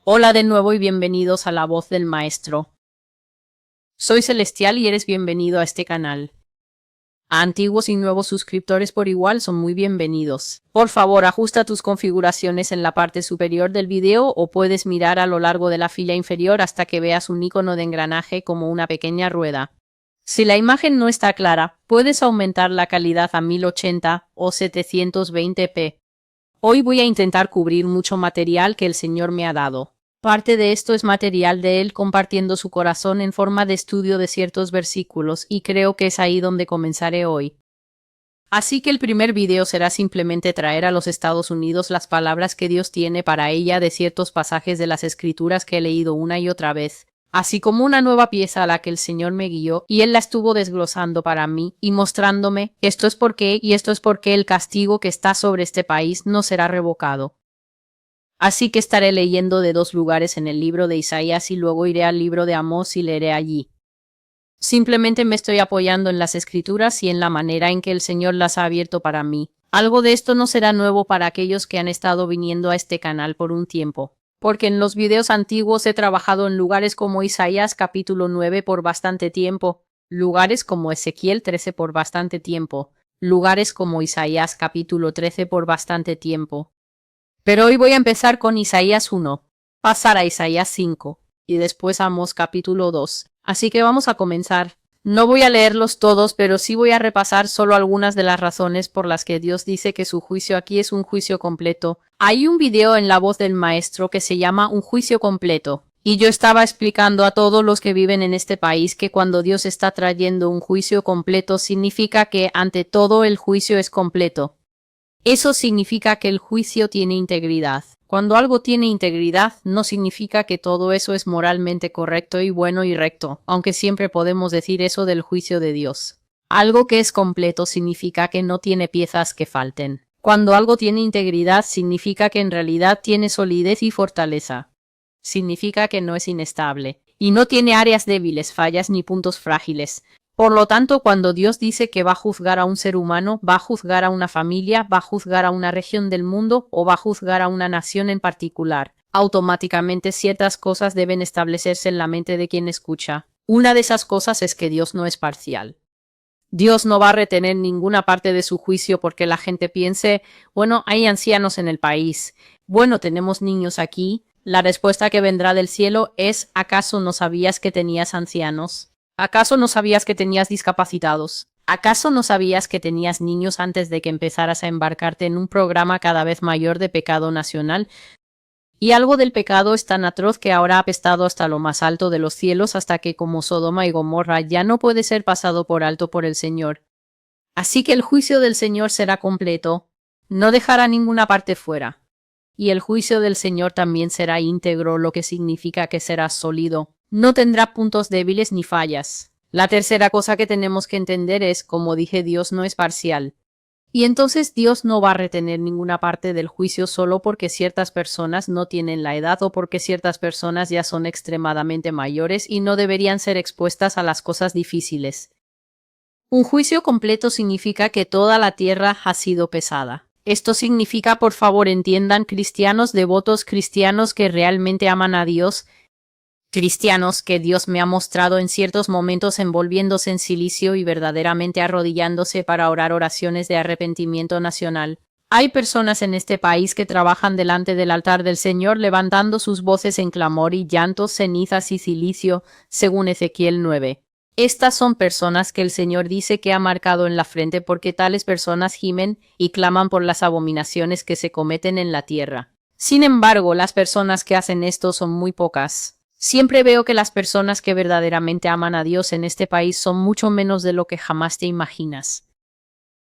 Hola de nuevo y bienvenidos a La Voz del Maestro. Soy Celestial y eres bienvenido a este canal. A antiguos y nuevos suscriptores por igual son muy bienvenidos. Por favor, ajusta tus configuraciones en la parte superior del video o puedes mirar a lo largo de la fila inferior hasta que veas un icono de engranaje como una pequeña rueda. Si la imagen no está clara, puedes aumentar la calidad a 1080 o 720p. Hoy voy a intentar cubrir mucho material que el Señor me ha dado. Parte de esto es material de él compartiendo su corazón en forma de estudio de ciertos versículos y creo que es ahí donde comenzaré hoy. Así que el primer video será simplemente traer a los Estados Unidos las palabras que Dios tiene para ella de ciertos pasajes de las Escrituras que he leído una y otra vez, así como una nueva pieza a la que el Señor me guió y Él la estuvo desglosando para mí y mostrándome esto es por qué y esto es por qué el castigo que está sobre este país no será revocado. Así que estaré leyendo de dos lugares en el libro de Isaías y luego iré al libro de Amós y leeré allí. Simplemente me estoy apoyando en las Escrituras y en la manera en que el Señor las ha abierto para mí. Algo de esto no será nuevo para aquellos que han estado viniendo a este canal por un tiempo, porque en los videos antiguos he trabajado en lugares como Isaías capítulo 9 por bastante tiempo, lugares como Ezequiel 13 por bastante tiempo, lugares como Isaías capítulo 13 por bastante tiempo. Pero hoy voy a empezar con Isaías 1, pasar a Isaías 5 y después Amós capítulo 2. Así que vamos a comenzar. No voy a leerlos todos, pero sí voy a repasar solo algunas de las razones por las que Dios dice que su juicio aquí es un juicio completo. Hay un video en La Voz del Maestro que se llama Un juicio completo. Y yo estaba explicando a todos los que viven en este país que cuando Dios está trayendo un juicio completo significa que ante todo el juicio es completo. Eso significa que el juicio tiene integridad. Cuando algo tiene integridad, no significa que todo eso es moralmente correcto y bueno y recto, aunque siempre podemos decir eso del juicio de Dios. Algo que es completo significa que no tiene piezas que falten. Cuando algo tiene integridad, significa que en realidad tiene solidez y fortaleza. Significa que no es inestable. Y no tiene áreas débiles, fallas ni puntos frágiles. Por lo tanto, cuando Dios dice que va a juzgar a un ser humano, va a juzgar a una familia, va a juzgar a una región del mundo o va a juzgar a una nación en particular, automáticamente ciertas cosas deben establecerse en la mente de quien escucha. Una de esas cosas es que Dios no es parcial. Dios no va a retener ninguna parte de su juicio porque la gente piense, bueno, hay ancianos en el país, bueno, tenemos niños aquí. La respuesta que vendrá del cielo es, ¿acaso no sabías que tenías ancianos? ¿Acaso no sabías que tenías discapacitados? ¿Acaso no sabías que tenías niños antes de que empezaras a embarcarte en un programa cada vez mayor de pecado nacional? Y algo del pecado es tan atroz que ahora ha apestado hasta lo más alto de los cielos hasta que como Sodoma y Gomorra ya no puede ser pasado por alto por el Señor. Así que el juicio del Señor será completo, no dejará ninguna parte fuera. Y el juicio del Señor también será íntegro, lo que significa que será sólido. No tendrá puntos débiles ni fallas. La tercera cosa que tenemos que entender es, como dije, Dios no es parcial. Y entonces Dios no va a retener ninguna parte del juicio solo porque ciertas personas no tienen la edad o porque ciertas personas ya son extremadamente mayores y no deberían ser expuestas a las cosas difíciles. Un juicio completo significa que toda la tierra ha sido pesada. Esto significa, por favor, entiendan, cristianos devotos, cristianos que realmente aman a Dios, cristianos que Dios me ha mostrado en ciertos momentos envolviéndose en silicio y verdaderamente arrodillándose para orar oraciones de arrepentimiento nacional. Hay personas en este país que trabajan delante del altar del Señor levantando sus voces en clamor y llantos, cenizas y silicio, según Ezequiel 9. Estas son personas que el Señor dice que ha marcado en la frente porque tales personas gimen y claman por las abominaciones que se cometen en la tierra. Sin embargo, las personas que hacen esto son muy pocas. Siempre veo que las personas que verdaderamente aman a Dios en este país son mucho menos de lo que jamás te imaginas.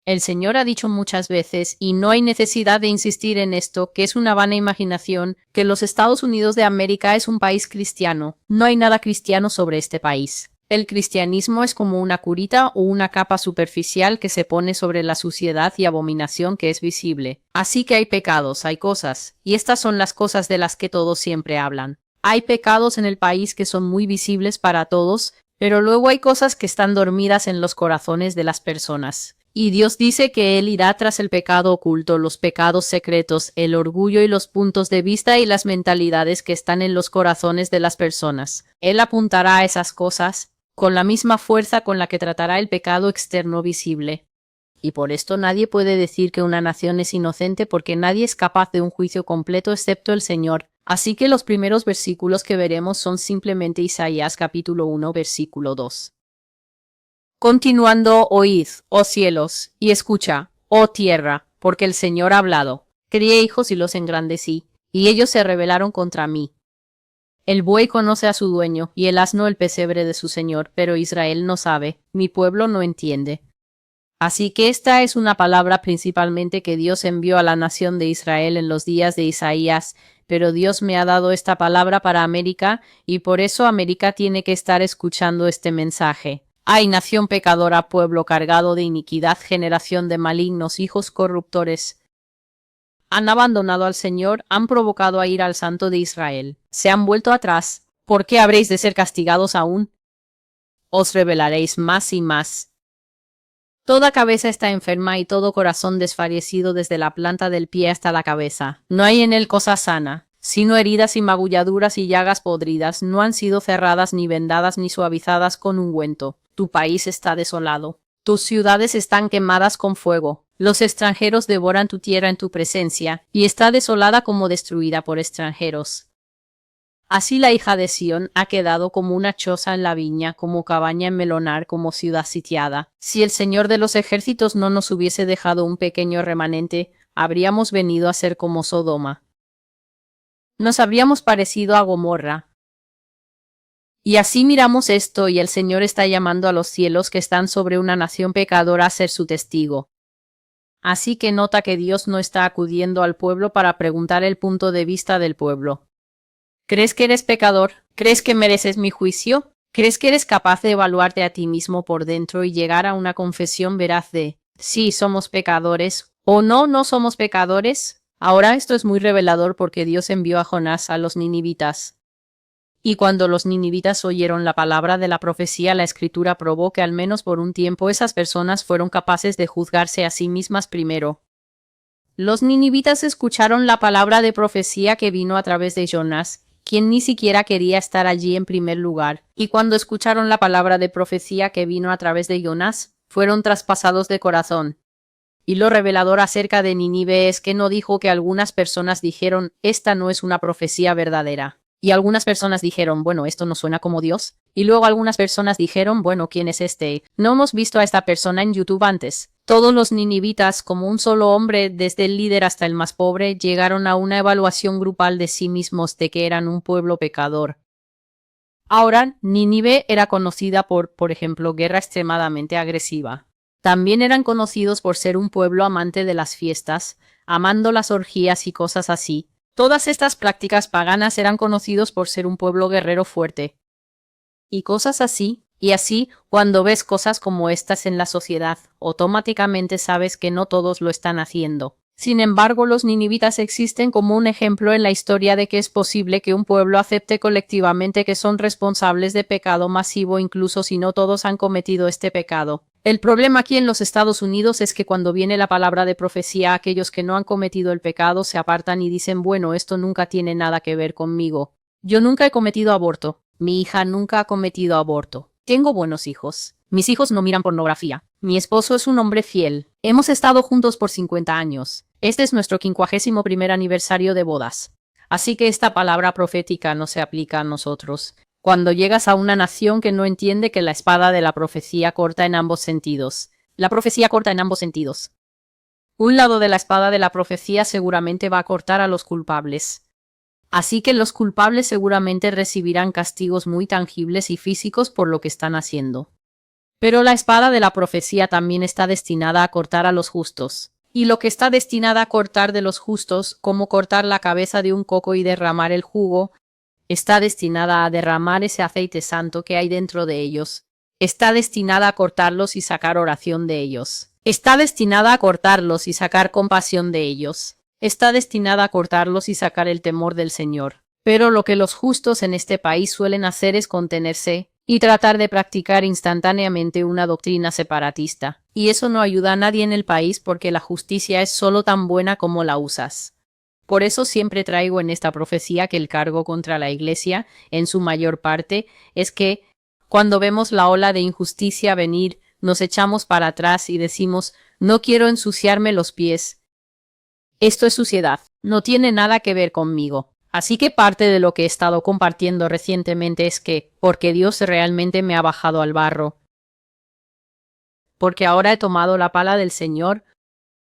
El Señor ha dicho muchas veces, y no hay necesidad de insistir en esto, que es una vana imaginación, que los Estados Unidos de América es un país cristiano. No hay nada cristiano sobre este país. El cristianismo es como una curita o una capa superficial que se pone sobre la suciedad y abominación que es visible. Así que hay pecados, hay cosas, y estas son las cosas de las que todos siempre hablan. Hay pecados en el país que son muy visibles para todos, pero luego hay cosas que están dormidas en los corazones de las personas. Y Dios dice que Él irá tras el pecado oculto, los pecados secretos, el orgullo y los puntos de vista y las mentalidades que están en los corazones de las personas. Él apuntará a esas cosas con la misma fuerza con la que tratará el pecado externo visible. Y por esto nadie puede decir que una nación es inocente porque nadie es capaz de un juicio completo excepto el Señor. Así que los primeros versículos que veremos son simplemente Isaías capítulo 1 versículo 2. Continuando, oíd, oh cielos, y escucha, oh tierra, porque el Señor ha hablado. Crié hijos y los engrandecí, y ellos se rebelaron contra mí. El buey conoce a su dueño, y el asno el pesebre de su señor, pero Israel no sabe, mi pueblo no entiende. Así que esta es una palabra principalmente que Dios envió a la nación de Israel en los días de Isaías, pero Dios me ha dado esta palabra para América, y por eso América tiene que estar escuchando este mensaje. ¡Ay, nación pecadora, pueblo cargado de iniquidad, generación de malignos, hijos corruptores! Han abandonado al Señor, han provocado a ir al Santo de Israel. Se han vuelto atrás. ¿Por qué habréis de ser castigados aún? Os rebelaréis más y más. Toda cabeza está enferma y todo corazón desfallecido desde la planta del pie hasta la cabeza. No hay en él cosa sana, sino heridas y magulladuras y llagas podridas. No han sido cerradas ni vendadas ni suavizadas con ungüento. Tu país está desolado. Tus ciudades están quemadas con fuego. Los extranjeros devoran tu tierra en tu presencia, y está desolada como destruida por extranjeros. Así la hija de Sión ha quedado como una choza en la viña, como cabaña en melonar, como ciudad sitiada. Si el Señor de los ejércitos no nos hubiese dejado un pequeño remanente, habríamos venido a ser como Sodoma. Nos habríamos parecido a Gomorra. Y así miramos esto, y el Señor está llamando a los cielos que están sobre una nación pecadora a ser su testigo. Así que nota que Dios no está acudiendo al pueblo para preguntar el punto de vista del pueblo. ¿Crees que eres pecador? ¿Crees que mereces mi juicio? ¿Crees que eres capaz de evaluarte a ti mismo por dentro y llegar a una confesión veraz de sí, somos pecadores o no, no somos pecadores? Ahora esto es muy revelador porque Dios envió a Jonás a los ninivitas. Y cuando los ninivitas oyeron la palabra de la profecía, la escritura probó que al menos por un tiempo esas personas fueron capaces de juzgarse a sí mismas primero. Los ninivitas escucharon la palabra de profecía que vino a través de Jonás, quien ni siquiera quería estar allí en primer lugar, y cuando escucharon la palabra de profecía que vino a través de Jonás, fueron traspasados de corazón. Y lo revelador acerca de Nínive es que no dijo que algunas personas dijeron, esta no es una profecía verdadera. Y algunas personas dijeron, bueno, esto no suena como Dios. Y luego algunas personas dijeron, bueno, ¿quién es este? No hemos visto a esta persona en YouTube antes. Todos los ninivitas, como un solo hombre, desde el líder hasta el más pobre, llegaron a una evaluación grupal de sí mismos de que eran un pueblo pecador. Ahora, Nínive era conocida por ejemplo, guerra extremadamente agresiva. También eran conocidos por ser un pueblo amante de las fiestas, amando las orgías y cosas así. Todas estas prácticas paganas eran conocidos por ser un pueblo guerrero fuerte. Y cosas así, y así, cuando ves cosas como estas en la sociedad, automáticamente sabes que no todos lo están haciendo. Sin embargo, los ninivitas existen como un ejemplo en la historia de que es posible que un pueblo acepte colectivamente que son responsables de pecado masivo incluso si no todos han cometido este pecado. El problema aquí en los Estados Unidos es que cuando viene la palabra de profecía, aquellos que no han cometido el pecado se apartan y dicen, bueno, esto nunca tiene nada que ver conmigo. Yo nunca he cometido aborto. Mi hija nunca ha cometido aborto. Tengo buenos hijos. Mis hijos no miran pornografía. Mi esposo es un hombre fiel. Hemos estado juntos por 50 años. Este es nuestro 51º aniversario de bodas. Así que esta palabra profética no se aplica a nosotros. Cuando llegas a una nación que no entiende que la espada de la profecía corta en ambos sentidos. La profecía corta en ambos sentidos. Un lado de la espada de la profecía seguramente va a cortar a los culpables. Así que los culpables seguramente recibirán castigos muy tangibles y físicos por lo que están haciendo. Pero la espada de la profecía también está destinada a cortar a los justos. Y lo que está destinada a cortar de los justos, como cortar la cabeza de un coco y derramar el jugo, está destinada a derramar ese aceite santo que hay dentro de ellos. Está destinada a cortarlos y sacar oración de ellos. Está destinada a cortarlos y sacar compasión de ellos. Está destinada a cortarlos y sacar el temor del Señor. Pero lo que los justos en este país suelen hacer es contenerse, y tratar de practicar instantáneamente una doctrina separatista. Y eso no ayuda a nadie en el país porque la justicia es solo tan buena como la usas. Por eso siempre traigo en esta profecía que el cargo contra la Iglesia, en su mayor parte, es que cuando vemos la ola de injusticia venir, nos echamos para atrás y decimos, no quiero ensuciarme los pies. Esto es suciedad, no tiene nada que ver conmigo. Así que parte de lo que he estado compartiendo recientemente es que, porque Dios realmente me ha bajado al barro, porque ahora he tomado la pala del Señor,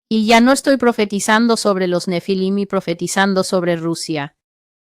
y ya no estoy profetizando sobre los Nefilim y profetizando sobre Rusia,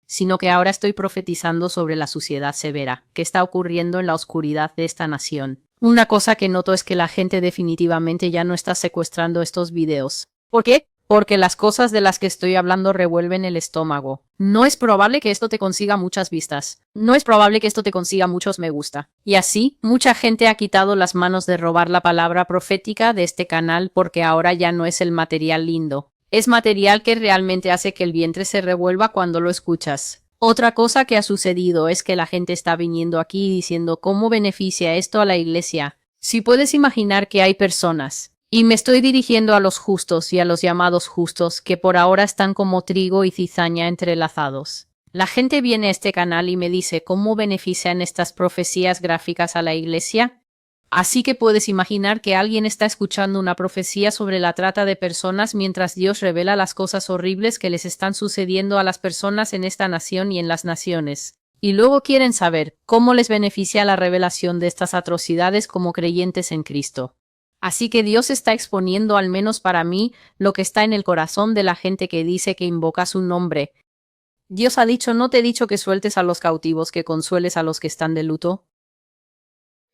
sino que ahora estoy profetizando sobre la suciedad severa que está ocurriendo en la oscuridad de esta nación. Una cosa que noto es que la gente definitivamente ya no está secuestrando estos videos. ¿Por qué? Porque las cosas de las que estoy hablando revuelven el estómago. No es probable que esto te consiga muchas vistas. No es probable que esto te consiga muchos me gusta. Y así, mucha gente ha quitado las manos de robar la palabra profética de este canal porque ahora ya no es el material lindo. Es material que realmente hace que el vientre se revuelva cuando lo escuchas. Otra cosa que ha sucedido es que la gente está viniendo aquí diciendo cómo beneficia esto a la iglesia. Si puedes imaginar que hay personas, y me estoy dirigiendo a los justos y a los llamados justos, que por ahora están como trigo y cizaña entrelazados. La gente viene a este canal y me dice cómo benefician estas profecías gráficas a la iglesia. Así que puedes imaginar que alguien está escuchando una profecía sobre la trata de personas mientras Dios revela las cosas horribles que les están sucediendo a las personas en esta nación y en las naciones. Y luego quieren saber cómo les beneficia la revelación de estas atrocidades como creyentes en Cristo. Así que Dios está exponiendo, al menos para mí, lo que está en el corazón de la gente que dice que invoca su nombre. Dios ha dicho, ¿no te he dicho que sueltes a los cautivos, que consueles a los que están de luto?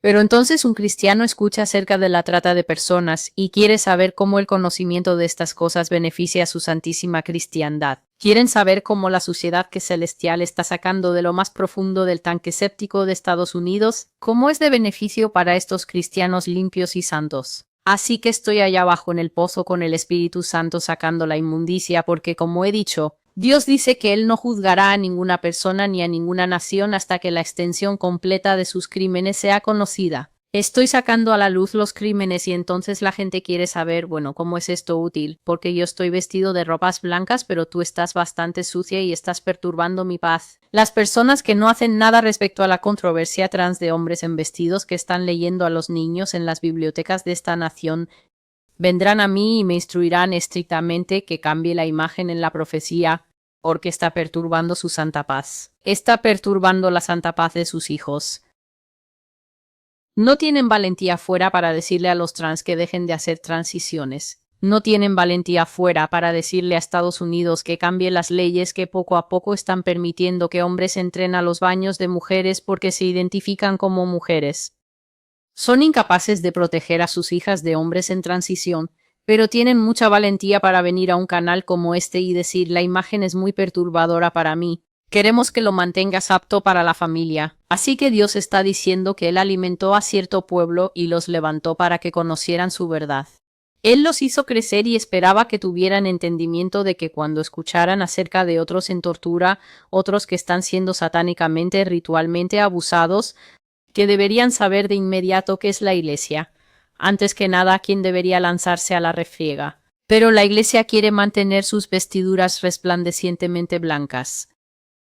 Pero entonces un cristiano escucha acerca de la trata de personas y quiere saber cómo el conocimiento de estas cosas beneficia a su santísima cristiandad. Quieren saber cómo la suciedad que celestial está sacando de lo más profundo del tanque séptico de Estados Unidos, cómo es de beneficio para estos cristianos limpios y santos. Así que estoy allá abajo en el pozo con el Espíritu Santo sacando la inmundicia porque, como he dicho, Dios dice que Él no juzgará a ninguna persona ni a ninguna nación hasta que la extensión completa de sus crímenes sea conocida. Estoy sacando a la luz los crímenes y entonces la gente quiere saber, bueno, ¿cómo es esto útil? Porque yo estoy vestido de ropas blancas, pero tú estás bastante sucia y estás perturbando mi paz. Las personas que no hacen nada respecto a la controversia trans de hombres en vestidos que están leyendo a los niños en las bibliotecas de esta nación vendrán a mí y me instruirán estrictamente que cambie la imagen en la profecía, porque está perturbando su santa paz. Está perturbando la santa paz de sus hijos. No tienen valentía fuera para decirle a los trans que dejen de hacer transiciones. No tienen valentía fuera para decirle a Estados Unidos que cambie las leyes que poco a poco están permitiendo que hombres entren a los baños de mujeres porque se identifican como mujeres. Son incapaces de proteger a sus hijas de hombres en transición, pero tienen mucha valentía para venir a un canal como este y decir la imagen es muy perturbadora para mí. Queremos que lo mantengas apto para la familia. Así que Dios está diciendo que Él alimentó a cierto pueblo y los levantó para que conocieran su verdad. Él los hizo crecer y esperaba que tuvieran entendimiento de que cuando escucharan acerca de otros en tortura, otros que están siendo satánicamente, ritualmente abusados, que deberían saber de inmediato qué es la iglesia. Antes que nada, quién debería lanzarse a la refriega. Pero la iglesia quiere mantener sus vestiduras resplandecientemente blancas.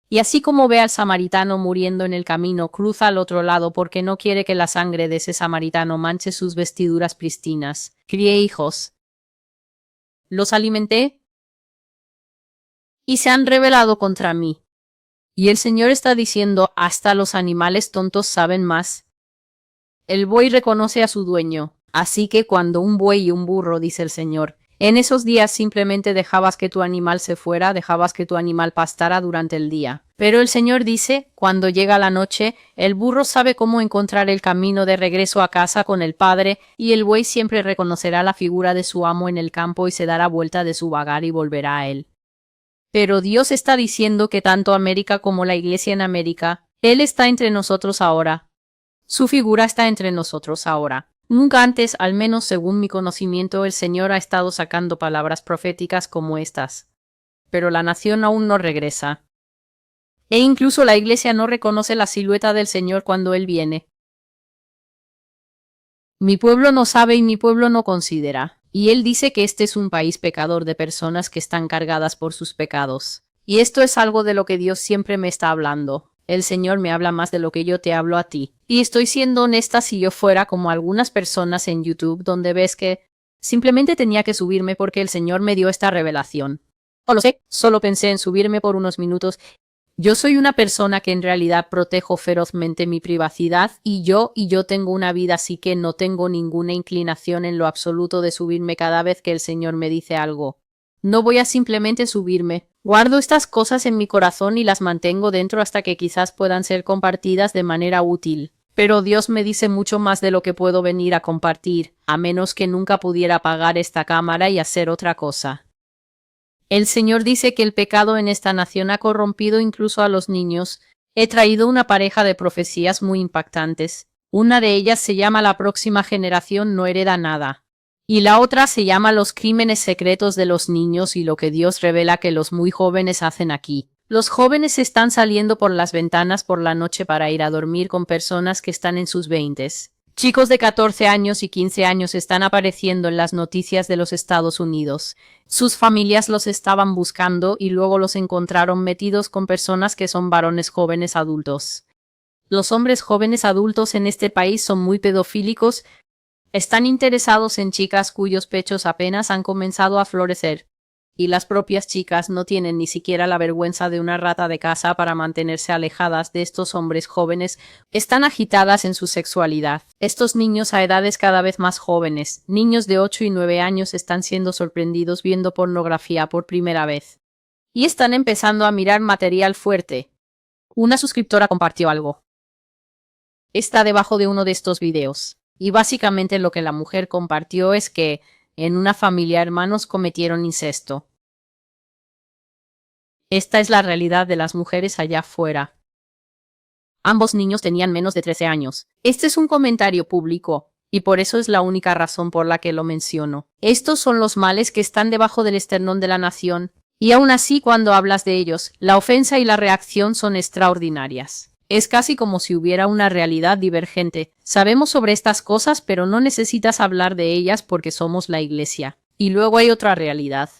Y así como ve al samaritano muriendo en el camino, cruza al otro lado porque no quiere que la sangre de ese samaritano manche sus vestiduras pristinas. Crié hijos. Los alimenté y se han rebelado contra mí. Y el Señor está diciendo, hasta los animales tontos saben más. El buey reconoce a su dueño, así que cuando un buey y un burro, dice el Señor, en esos días simplemente dejabas que tu animal se fuera, dejabas que tu animal pastara durante el día. Pero el Señor dice, cuando llega la noche, el burro sabe cómo encontrar el camino de regreso a casa con el padre, y el buey siempre reconocerá la figura de su amo en el campo y se dará vuelta de su vagar y volverá a él. Pero Dios está diciendo que tanto América como la iglesia en América, Él está entre nosotros ahora. Su figura está entre nosotros ahora. Nunca antes, al menos según mi conocimiento, el Señor ha estado sacando palabras proféticas como estas. Pero la nación aún no regresa. E incluso la iglesia no reconoce la silueta del Señor cuando Él viene. Mi pueblo no sabe y mi pueblo no considera. Y él dice que este es un país pecador de personas que están cargadas por sus pecados. Y esto es algo de lo que Dios siempre me está hablando. El Señor me habla más de lo que yo te hablo a ti. Y estoy siendo honesta si yo fuera como algunas personas en YouTube donde ves que simplemente tenía que subirme porque el Señor me dio esta revelación. O lo sé, solo pensé en subirme por unos minutos. Yo soy una persona que en realidad protejo ferozmente mi privacidad y yo tengo una vida así que no tengo ninguna inclinación en lo absoluto de subirme cada vez que el Señor me dice algo. No voy a simplemente subirme. Guardo estas cosas en mi corazón y las mantengo dentro hasta que quizás puedan ser compartidas de manera útil. Pero Dios me dice mucho más de lo que puedo venir a compartir, a menos que nunca pudiera apagar esta cámara y hacer otra cosa. El Señor dice que el pecado en esta nación ha corrompido incluso a los niños. He traído una pareja de profecías muy impactantes. Una de ellas se llama La próxima generación no hereda nada. Y la otra se llama Los crímenes secretos de los niños y lo que Dios revela que los muy jóvenes hacen aquí. Los jóvenes están saliendo por las ventanas por la noche para ir a dormir con personas que están en sus 20s. Chicos de 14 años y 15 años están apareciendo en las noticias de los Estados Unidos. Sus familias los estaban buscando y luego los encontraron metidos con personas que son varones jóvenes adultos. Los hombres jóvenes adultos en este país son muy pedofílicos. Están interesados en chicas cuyos pechos apenas han comenzado a florecer. Y las propias chicas no tienen ni siquiera la vergüenza de una rata de casa para mantenerse alejadas de estos hombres jóvenes. Están agitadas en su sexualidad. Estos niños a edades cada vez más jóvenes, niños de 8 y 9 años, están siendo sorprendidos viendo pornografía por primera vez. Y están empezando a mirar material fuerte. Una suscriptora compartió algo. Está debajo de uno de estos videos. Y básicamente lo que la mujer compartió es que en una familia hermanos cometieron incesto. Esta es la realidad de las mujeres allá afuera. Ambos niños tenían menos de 13 años. Este es un comentario público, y por eso es la única razón por la que lo menciono. Estos son los males que están debajo del esternón de la nación, y aún así cuando hablas de ellos, la ofensa y la reacción son extraordinarias. Es casi como si hubiera una realidad divergente. Sabemos sobre estas cosas, pero no necesitas hablar de ellas porque somos la iglesia. Y luego hay otra realidad.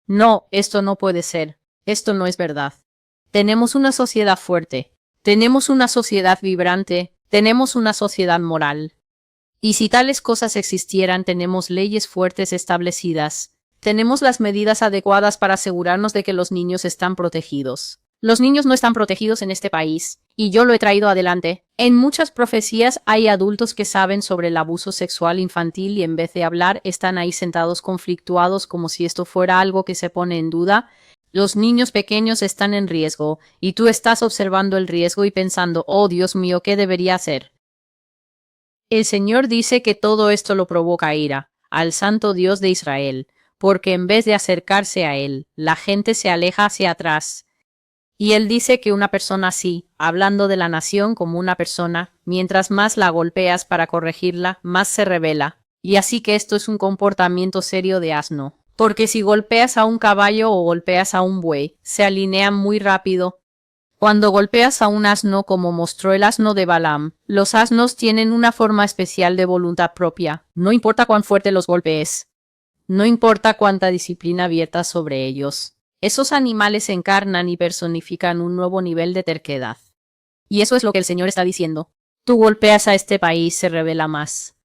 No, esto no puede ser. Esto no es verdad. Tenemos una sociedad fuerte. Tenemos una sociedad vibrante. Tenemos una sociedad moral. Y si tales cosas existieran, tenemos leyes fuertes establecidas. Tenemos las medidas adecuadas para asegurarnos de que los niños están protegidos. Los niños no están protegidos en este país, y yo lo he traído adelante. En muchas profecías hay adultos que saben sobre el abuso sexual infantil y en vez de hablar están ahí sentados conflictuados como si esto fuera algo que se pone en duda. Los niños pequeños están en riesgo, y tú estás observando el riesgo y pensando, oh Dios mío, ¿qué debería hacer? El Señor dice que todo esto lo provoca ira al Santo Dios de Israel, porque en vez de acercarse a Él, la gente se aleja hacia atrás. Y Él dice que una persona así, hablando de la nación como una persona, mientras más la golpeas para corregirla, más se revela. Y así que esto es un comportamiento serio de asno. Porque si golpeas a un caballo o golpeas a un buey, se alinean muy rápido. Cuando golpeas a un asno como mostró el asno de Balaam, los asnos tienen una forma especial de voluntad propia. No importa cuán fuerte los golpees. No importa cuánta disciplina viertas sobre ellos. Esos animales encarnan y personifican un nuevo nivel de terquedad. Y eso es lo que el Señor está diciendo. Tú golpeas a este país, se revela más.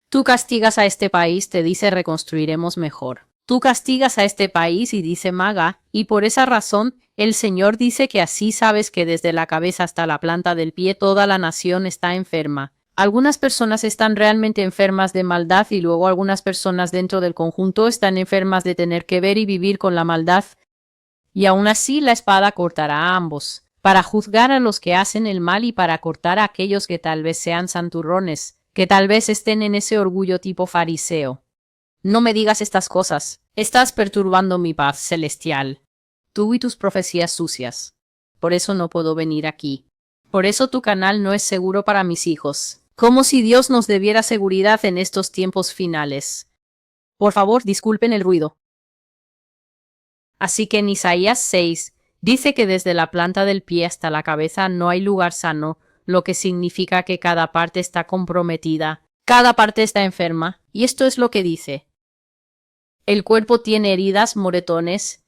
Tú castigas a este país, te dice reconstruiremos mejor. Tú castigas a este país y dice maga, y por esa razón el Señor dice que así sabes que desde la cabeza hasta la planta del pie toda la nación está enferma. Algunas personas están realmente enfermas de maldad y luego algunas personas dentro del conjunto están enfermas de tener que ver y vivir con la maldad. Y aún así la espada cortará a ambos, para juzgar a los que hacen el mal y para cortar a aquellos que tal vez sean santurrones, que tal vez estén en ese orgullo tipo fariseo. No me digas estas cosas, estás perturbando mi paz celestial. Tú y tus profecías sucias. Por eso no puedo venir aquí. Por eso tu canal no es seguro para mis hijos. Como si Dios nos debiera seguridad en estos tiempos finales. Por favor, disculpen el ruido. Así que en Isaías 6 dice que desde la planta del pie hasta la cabeza no hay lugar sano, lo que significa que cada parte está comprometida. Cada parte está enferma, y esto es lo que dice. El cuerpo tiene heridas, moretones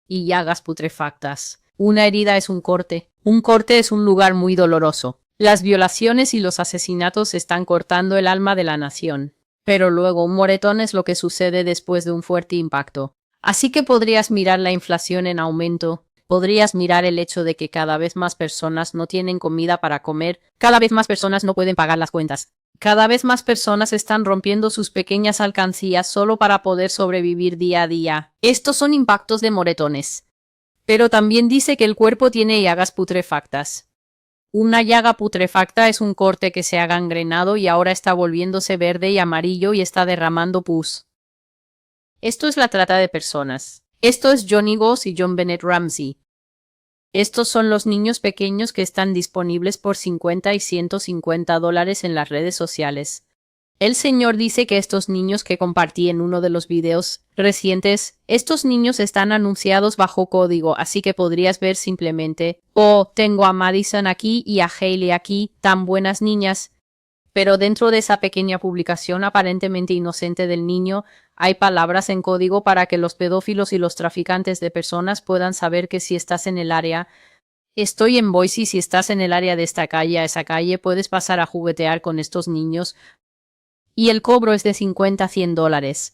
y llagas putrefactas. Una herida es un corte. Un corte es un lugar muy doloroso. Las violaciones y los asesinatos están cortando el alma de la nación. Pero luego un moretón es lo que sucede después de un fuerte impacto. Así que podrías mirar la inflación en aumento, podrías mirar el hecho de que cada vez más personas no tienen comida para comer, cada vez más personas no pueden pagar las cuentas. Cada vez más personas están rompiendo sus pequeñas alcancías solo para poder sobrevivir día a día. Estos son impactos de moretones. Pero también dice que el cuerpo tiene llagas putrefactas. Una llaga putrefacta es un corte que se ha gangrenado y ahora está volviéndose verde y amarillo y está derramando pus. Esto es la trata de personas. Esto es Johnny Goss y John Bennett Ramsey. Estos son los niños pequeños que están disponibles por 50 y $150 en las redes sociales. El señor dice que estos niños que compartí en uno de los videos recientes, estos niños están anunciados bajo código, así que podrías ver simplemente, oh, tengo a Madison aquí y a Hailey aquí, tan buenas niñas. Pero dentro de esa pequeña publicación aparentemente inocente del niño, hay palabras en código para que los pedófilos y los traficantes de personas puedan saber que si estás en el área, estoy en Boise, si estás en el área de esta calle a esa calle, puedes pasar a juguetear con estos niños. Y el cobro es de 50 a $100.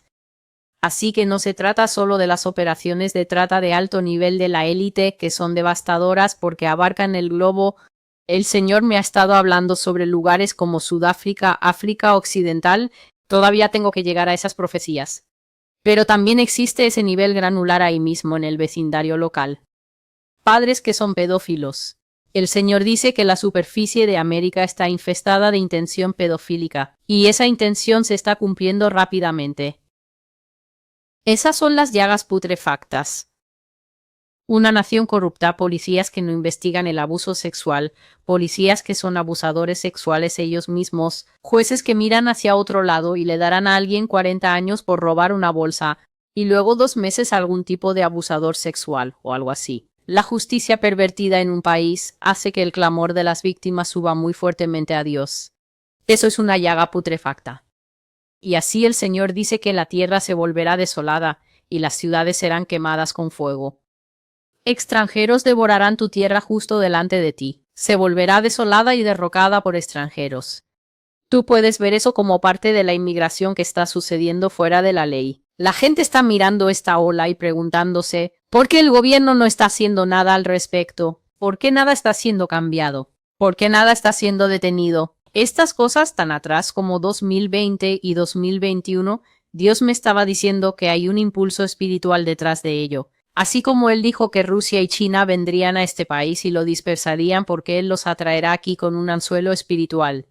Así que no se trata solo de las operaciones de trata de alto nivel de la élite, que son devastadoras porque abarcan el globo. El señor me ha estado hablando sobre lugares como Sudáfrica, África Occidental. Todavía tengo que llegar a esas profecías. Pero también existe ese nivel granular ahí mismo en el vecindario local. Padres que son pedófilos. El señor dice que la superficie de América está infestada de intención pedofílica, y esa intención se está cumpliendo rápidamente. Esas son las llagas putrefactas. Una nación corrupta, policías que no investigan el abuso sexual, policías que son abusadores sexuales ellos mismos, jueces que miran hacia otro lado y le darán a alguien 40 años por robar una bolsa, y luego 2 meses a algún tipo de abusador sexual o algo así. La justicia pervertida en un país hace que el clamor de las víctimas suba muy fuertemente a Dios. Eso es una llaga putrefacta. Y así el Señor dice que la tierra se volverá desolada, y las ciudades serán quemadas con fuego. Extranjeros devorarán tu tierra justo delante de ti. Se volverá desolada y derrocada por extranjeros. Tú puedes ver eso como parte de la inmigración que está sucediendo fuera de la ley. La gente está mirando esta ola y preguntándose, ¿por qué el gobierno no está haciendo nada al respecto? ¿Por qué nada está siendo cambiado? ¿Por qué nada está siendo detenido? Estas cosas tan atrás como 2020 y 2021, Dios me estaba diciendo que hay un impulso espiritual detrás de ello. Así como él dijo que Rusia y China vendrían a este país y lo dispersarían porque él los atraerá aquí con un anzuelo espiritual.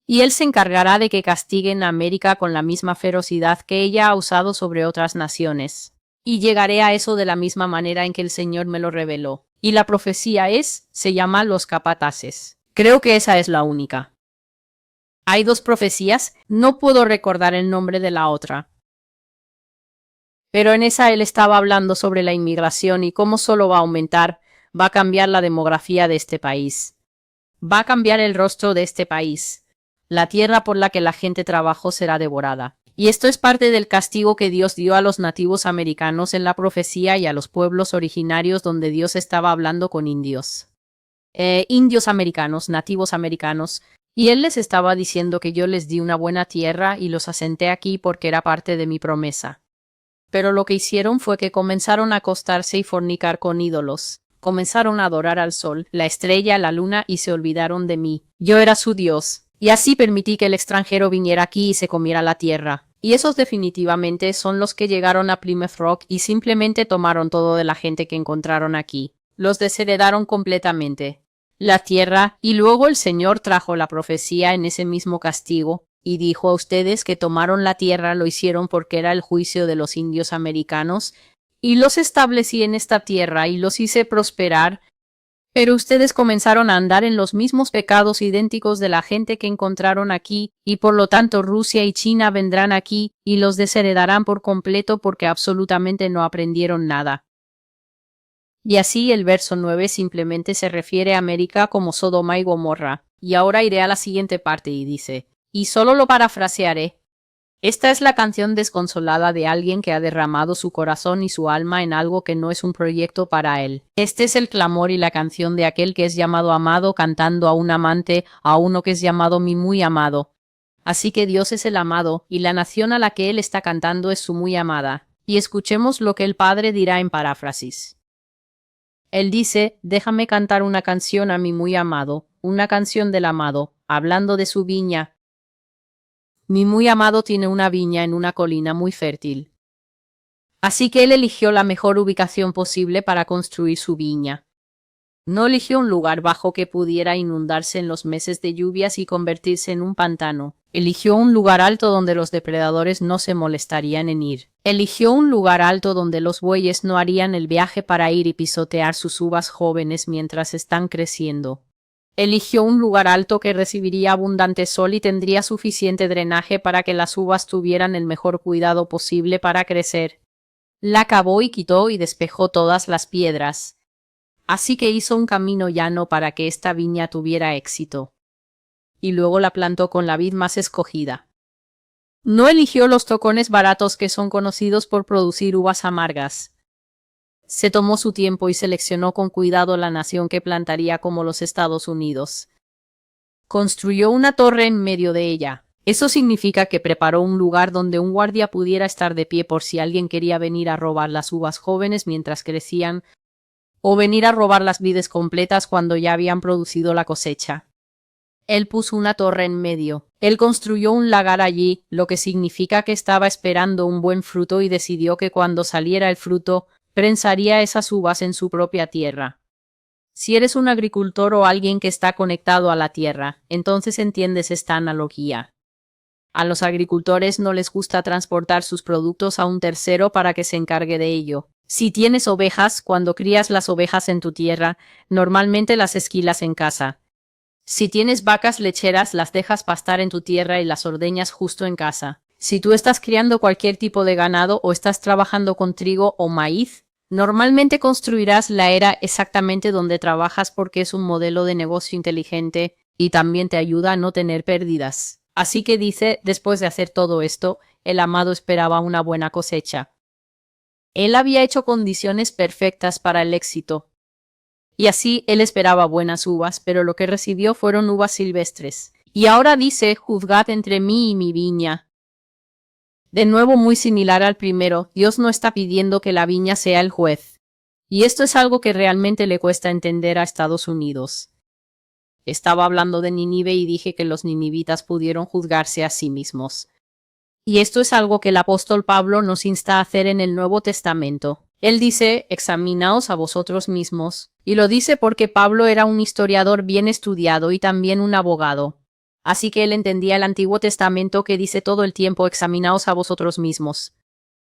Y él se encargará de que castiguen a América con la misma ferocidad que ella ha usado sobre otras naciones. Y llegaré a eso de la misma manera en que el Señor me lo reveló. Y la profecía se llama Los Capataces. Creo que esa es la única. Hay 2 profecías, no puedo recordar el nombre de la otra. Pero en esa él estaba hablando sobre la inmigración y cómo solo va a aumentar, va a cambiar la demografía de este país. Va a cambiar el rostro de este país. La tierra por la que la gente trabajó será devorada. Y esto es parte del castigo que Dios dio a los nativos americanos en la profecía y a los pueblos originarios donde Dios estaba hablando con indios. Indios americanos, nativos americanos. Y él les estaba diciendo que yo les di una buena tierra y los asenté aquí porque era parte de mi promesa. Pero lo que hicieron fue que comenzaron a acostarse y fornicar con ídolos. Comenzaron a adorar al sol, la estrella, la luna y se olvidaron de mí. Yo era su Dios. Y así permití que el extranjero viniera aquí y se comiera la tierra. Y esos definitivamente son los que llegaron a Plymouth Rock y simplemente tomaron todo de la gente que encontraron aquí. Los desheredaron completamente. La tierra, y luego el Señor trajo la profecía en ese mismo castigo. Y dijo a ustedes que tomaron la tierra, lo hicieron porque era el juicio de los indios americanos, y los establecí en esta tierra y los hice prosperar, pero ustedes comenzaron a andar en los mismos pecados idénticos de la gente que encontraron aquí, y por lo tanto Rusia y China vendrán aquí y los desheredarán por completo porque absolutamente no aprendieron nada. Y así el verso 9 simplemente se refiere a América como Sodoma y Gomorra. Y ahora iré a la siguiente parte y dice, Y solo lo parafrasearé. Esta es la canción desconsolada de alguien que ha derramado su corazón y su alma en algo que no es un proyecto para él. Este es el clamor y la canción de aquel que es llamado amado cantando a un amante, a uno que es llamado mi muy amado. Así que Dios es el amado, y la nación a la que él está cantando es su muy amada. Y escuchemos lo que el Padre dirá en paráfrasis. Él dice, déjame cantar una canción a mi muy amado, una canción del amado, hablando de su viña. Mi muy amado tiene una viña en una colina muy fértil. Así que él eligió la mejor ubicación posible para construir su viña. No eligió un lugar bajo que pudiera inundarse en los meses de lluvias y convertirse en un pantano. Eligió un lugar alto donde los depredadores no se molestarían en ir. Eligió un lugar alto donde los bueyes no harían el viaje para ir y pisotear sus uvas jóvenes mientras están creciendo. Eligió un lugar alto que recibiría abundante sol y tendría suficiente drenaje para que las uvas tuvieran el mejor cuidado posible para crecer. La cavó y quitó y despejó todas las piedras. Así que hizo un camino llano para que esta viña tuviera éxito. Y luego la plantó con la vid más escogida. No eligió los tocones baratos que son conocidos por producir uvas amargas. Se tomó su tiempo y seleccionó con cuidado la nación que plantaría como los Estados Unidos. Construyó una torre en medio de ella. Eso significa que preparó un lugar donde un guardia pudiera estar de pie por si alguien quería venir a robar las uvas jóvenes mientras crecían, o venir a robar las vides completas cuando ya habían producido la cosecha. Él puso una torre en medio. Él construyó un lagar allí, lo que significa que estaba esperando un buen fruto y decidió que cuando saliera el fruto, prensaría esas uvas en su propia tierra. Si eres un agricultor o alguien que está conectado a la tierra, entonces entiendes esta analogía. A los agricultores no les gusta transportar sus productos a un tercero para que se encargue de ello. Si tienes ovejas, cuando crías las ovejas en tu tierra, normalmente las esquilas en casa. Si tienes vacas lecheras, las dejas pastar en tu tierra y las ordeñas justo en casa. Si tú estás criando cualquier tipo de ganado o estás trabajando con trigo o maíz, normalmente construirás la era exactamente donde trabajas porque es un modelo de negocio inteligente y también te ayuda a no tener pérdidas. Así que dice, después de hacer todo esto, el amado esperaba una buena cosecha. Él había hecho condiciones perfectas para el éxito. Y así él esperaba buenas uvas, pero lo que recibió fueron uvas silvestres. Y ahora dice, juzgad entre mí y mi viña. De nuevo muy similar al primero, Dios no está pidiendo que la viña sea el juez. Y esto es algo que realmente le cuesta entender a Estados Unidos. Estaba hablando de Nínive y dije que los ninivitas pudieron juzgarse a sí mismos. Y esto es algo que el apóstol Pablo nos insta a hacer en el Nuevo Testamento. Él dice, examinaos a vosotros mismos, y lo dice porque Pablo era un historiador bien estudiado y también un abogado. Así que él entendía el Antiguo Testamento que dice todo el tiempo, examinaos a vosotros mismos.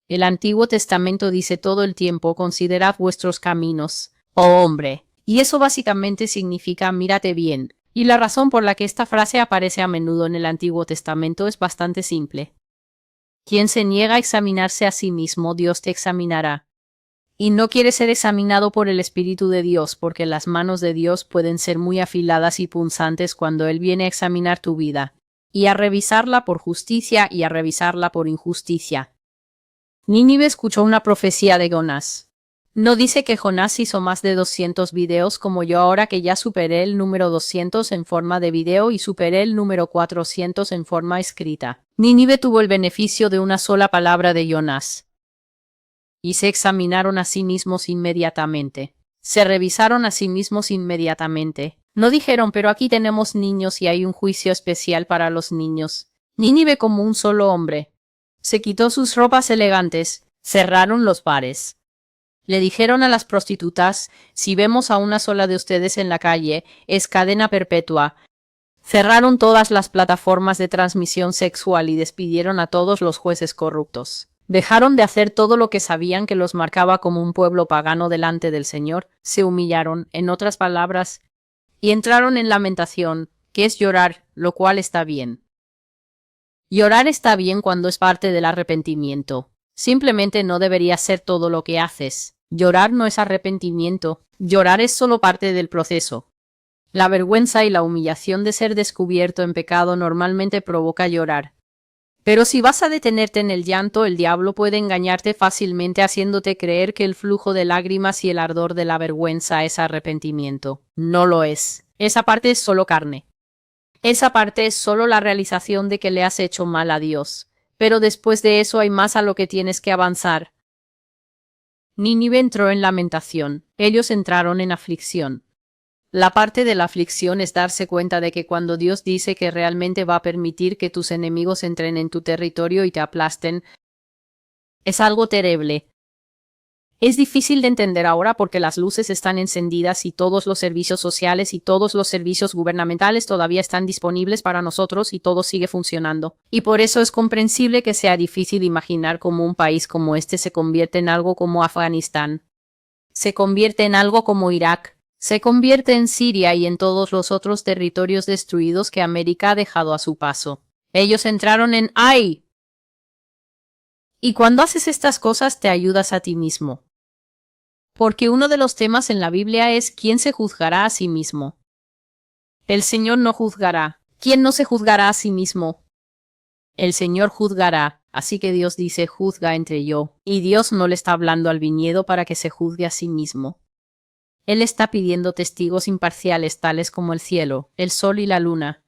El Antiguo Testamento dice todo el tiempo, considerad vuestros caminos, oh hombre. Y eso básicamente significa mírate bien. Y la razón por la que esta frase aparece a menudo en el Antiguo Testamento es bastante simple. Quien se niega a examinarse a sí mismo, Dios te examinará. Y no quiere ser examinado por el Espíritu de Dios, porque las manos de Dios pueden ser muy afiladas y punzantes cuando Él viene a examinar tu vida, y a revisarla por justicia y a revisarla por injusticia. Nínive escuchó una profecía de Jonás. No dice que Jonás hizo más de 200 videos como yo ahora que ya superé el número 200 en forma de video y superé el número 400 en forma escrita. Nínive tuvo el beneficio de una sola palabra de Jonás. Y se examinaron a sí mismos inmediatamente. Se revisaron a sí mismos inmediatamente. No dijeron, pero aquí tenemos niños y hay un juicio especial para los niños. Nínive como un solo hombre. Se quitó sus ropas elegantes. Cerraron los bares. Le dijeron a las prostitutas, si vemos a una sola de ustedes en la calle, es cadena perpetua. Cerraron todas las plataformas de transmisión sexual y despidieron a todos los jueces corruptos. Dejaron de hacer todo lo que sabían que los marcaba como un pueblo pagano delante del Señor, se humillaron, en otras palabras, y entraron en lamentación, que es llorar, lo cual está bien. Llorar está bien cuando es parte del arrepentimiento. Simplemente no debería ser todo lo que haces. Llorar no es arrepentimiento, llorar es solo parte del proceso. La vergüenza y la humillación de ser descubierto en pecado normalmente provoca llorar. Pero si vas a detenerte en el llanto, el diablo puede engañarte fácilmente haciéndote creer que el flujo de lágrimas y el ardor de la vergüenza es arrepentimiento. No lo es. Esa parte es solo carne. Esa parte es solo la realización de que le has hecho mal a Dios. Pero después de eso hay más a lo que tienes que avanzar. Nínive entró en lamentación. Ellos entraron en aflicción. La parte de la aflicción es darse cuenta de que cuando Dios dice que realmente va a permitir que tus enemigos entren en tu territorio y te aplasten, es algo terrible. Es difícil de entender ahora porque las luces están encendidas y todos los servicios sociales y todos los servicios gubernamentales todavía están disponibles para nosotros y todo sigue funcionando. Y por eso es comprensible que sea difícil imaginar cómo un país como este se convierte en algo como Afganistán. Se convierte en algo como Irak. Se convierte en Siria y en todos los otros territorios destruidos que América ha dejado a su paso. Ellos entraron en ¡ay! Y cuando haces estas cosas te ayudas a ti mismo. Porque uno de los temas en la Biblia es ¿quién se juzgará a sí mismo? El Señor no juzgará. ¿Quién no se juzgará a sí mismo? El Señor juzgará. Así que Dios dice juzga entre yo. Y Dios no le está hablando al viñedo para que se juzgue a sí mismo. Él está pidiendo testigos imparciales tales como el cielo, el sol y la luna.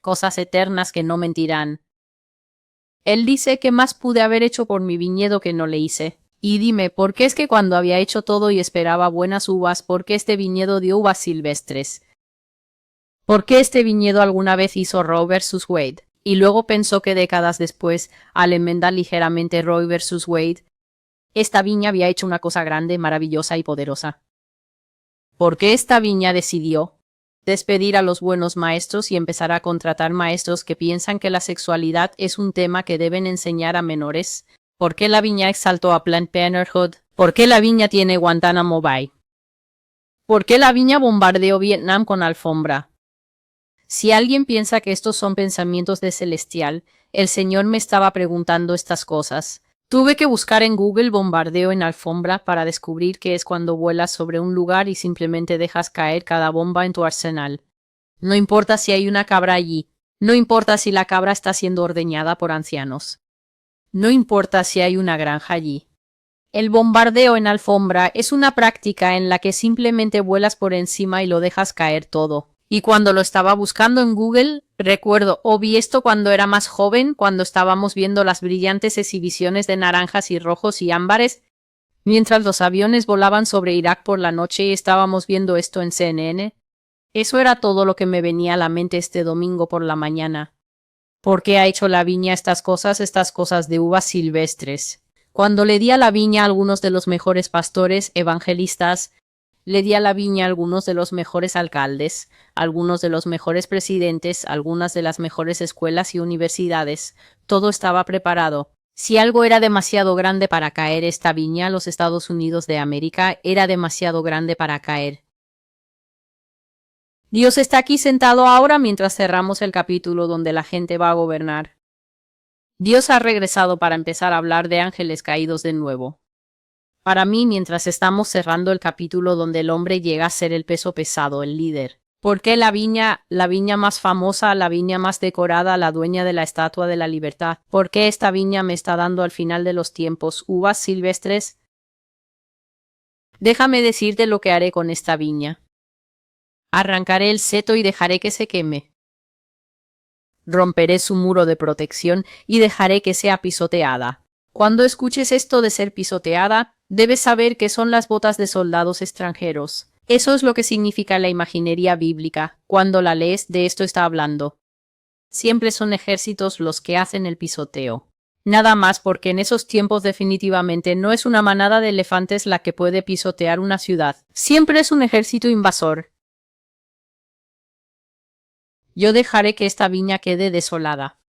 Cosas eternas que no mentirán. Él dice que más pude haber hecho por mi viñedo que no le hice. Y dime, ¿por qué es que cuando había hecho todo y esperaba buenas uvas, por qué este viñedo dio uvas silvestres? ¿Por qué este viñedo alguna vez hizo Roe vs. Wade? Y luego pensó que décadas después, al enmendar ligeramente Roe vs. Wade, esta viña había hecho una cosa grande, maravillosa y poderosa. ¿Por qué esta viña decidió despedir a los buenos maestros y empezar a contratar maestros que piensan que la sexualidad es un tema que deben enseñar a menores? ¿Por qué la viña exaltó a Planned Parenthood? ¿Por qué la viña tiene Guantánamo Bay? ¿Por qué la viña bombardeó Vietnam con alfombra? Si alguien piensa que estos son pensamientos de celestial, el Señor me estaba preguntando estas cosas. Tuve que buscar en Google bombardeo en alfombra para descubrir que es cuando vuelas sobre un lugar y simplemente dejas caer cada bomba en tu arsenal. No importa si hay una cabra allí. No importa si la cabra está siendo ordeñada por ancianos. No importa si hay una granja allí. El bombardeo en alfombra es una práctica en la que simplemente vuelas por encima y lo dejas caer todo. Y cuando lo estaba buscando en Google, recuerdo, vi esto cuando era más joven, cuando estábamos viendo las brillantes exhibiciones de naranjas y rojos y ámbares, mientras los aviones volaban sobre Irak por la noche y estábamos viendo esto en CNN. Eso era todo lo que me venía a la mente este domingo por la mañana. ¿Por qué ha hecho la viña estas cosas de uvas silvestres? Cuando le di a la viña a algunos de los mejores pastores, evangelistas, le di a la viña a algunos de los mejores alcaldes, algunos de los mejores presidentes, algunas de las mejores escuelas y universidades. Todo estaba preparado. Si algo era demasiado grande para caer, esta viña, los Estados Unidos de América, era demasiado grande para caer. Dios está aquí sentado ahora mientras cerramos el capítulo donde la gente va a gobernar. Dios ha regresado para empezar a hablar de ángeles caídos de nuevo. Para mí, mientras estamos cerrando el capítulo donde el hombre llega a ser el peso pesado, el líder. ¿Por qué la viña más famosa, la viña más decorada, la dueña de la Estatua de la Libertad? ¿Por qué esta viña me está dando al final de los tiempos uvas silvestres? Déjame decirte lo que haré con esta viña. Arrancaré el seto y dejaré que se queme. Romperé su muro de protección y dejaré que sea pisoteada. Cuando escuches esto de ser pisoteada, debes saber que son las botas de soldados extranjeros. Eso es lo que significa la imaginería bíblica. Cuando la lees, de esto está hablando. Siempre son ejércitos los que hacen el pisoteo. Nada más porque en esos tiempos definitivamente no es una manada de elefantes la que puede pisotear una ciudad. Siempre es un ejército invasor. Yo dejaré que esta viña quede desolada.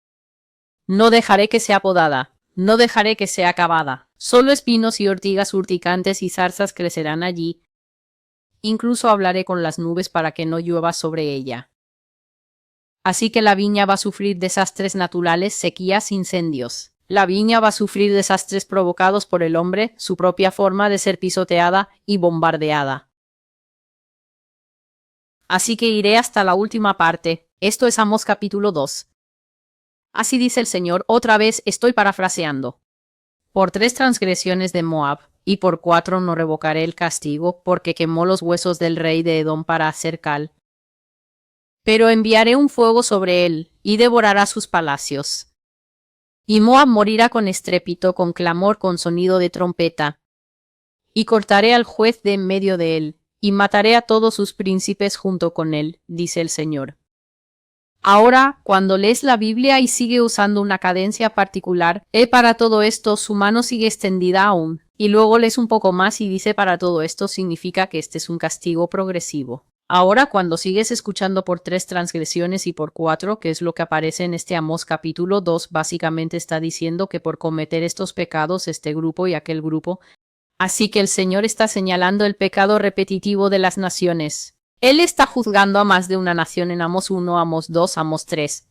No dejaré que sea podada. No dejaré que sea acabada. Solo espinos y ortigas urticantes y zarzas crecerán allí. Incluso hablaré con las nubes para que no llueva sobre ella. Así que la viña va a sufrir desastres naturales, sequías, incendios. La viña va a sufrir desastres provocados por el hombre, su propia forma de ser pisoteada y bombardeada. Así que iré hasta la última parte. Esto es Amós capítulo 2. Así dice el Señor, otra vez estoy parafraseando. Por 3 transgresiones de Moab, y por 4 no revocaré el castigo, porque quemó los huesos del rey de Edom para hacer cal. Pero enviaré un fuego sobre él, y devorará sus palacios. Y Moab morirá con estrépito, con clamor, con sonido de trompeta. Y cortaré al juez de en medio de él, y mataré a todos sus príncipes junto con él, dice el Señor. Ahora, cuando lees la Biblia y sigue usando una cadencia particular, para todo esto su mano sigue extendida aún, y luego lees un poco más y dice para todo esto significa que este es un castigo progresivo. Ahora, cuando sigues escuchando por 3 transgresiones y por 4, que es lo que aparece en este Amós capítulo 2, básicamente está diciendo que por cometer estos pecados este grupo y aquel grupo. Así que el Señor está señalando el pecado repetitivo de las naciones. Él está juzgando a más de una nación en Amós 1, Amós 2, Amós 3.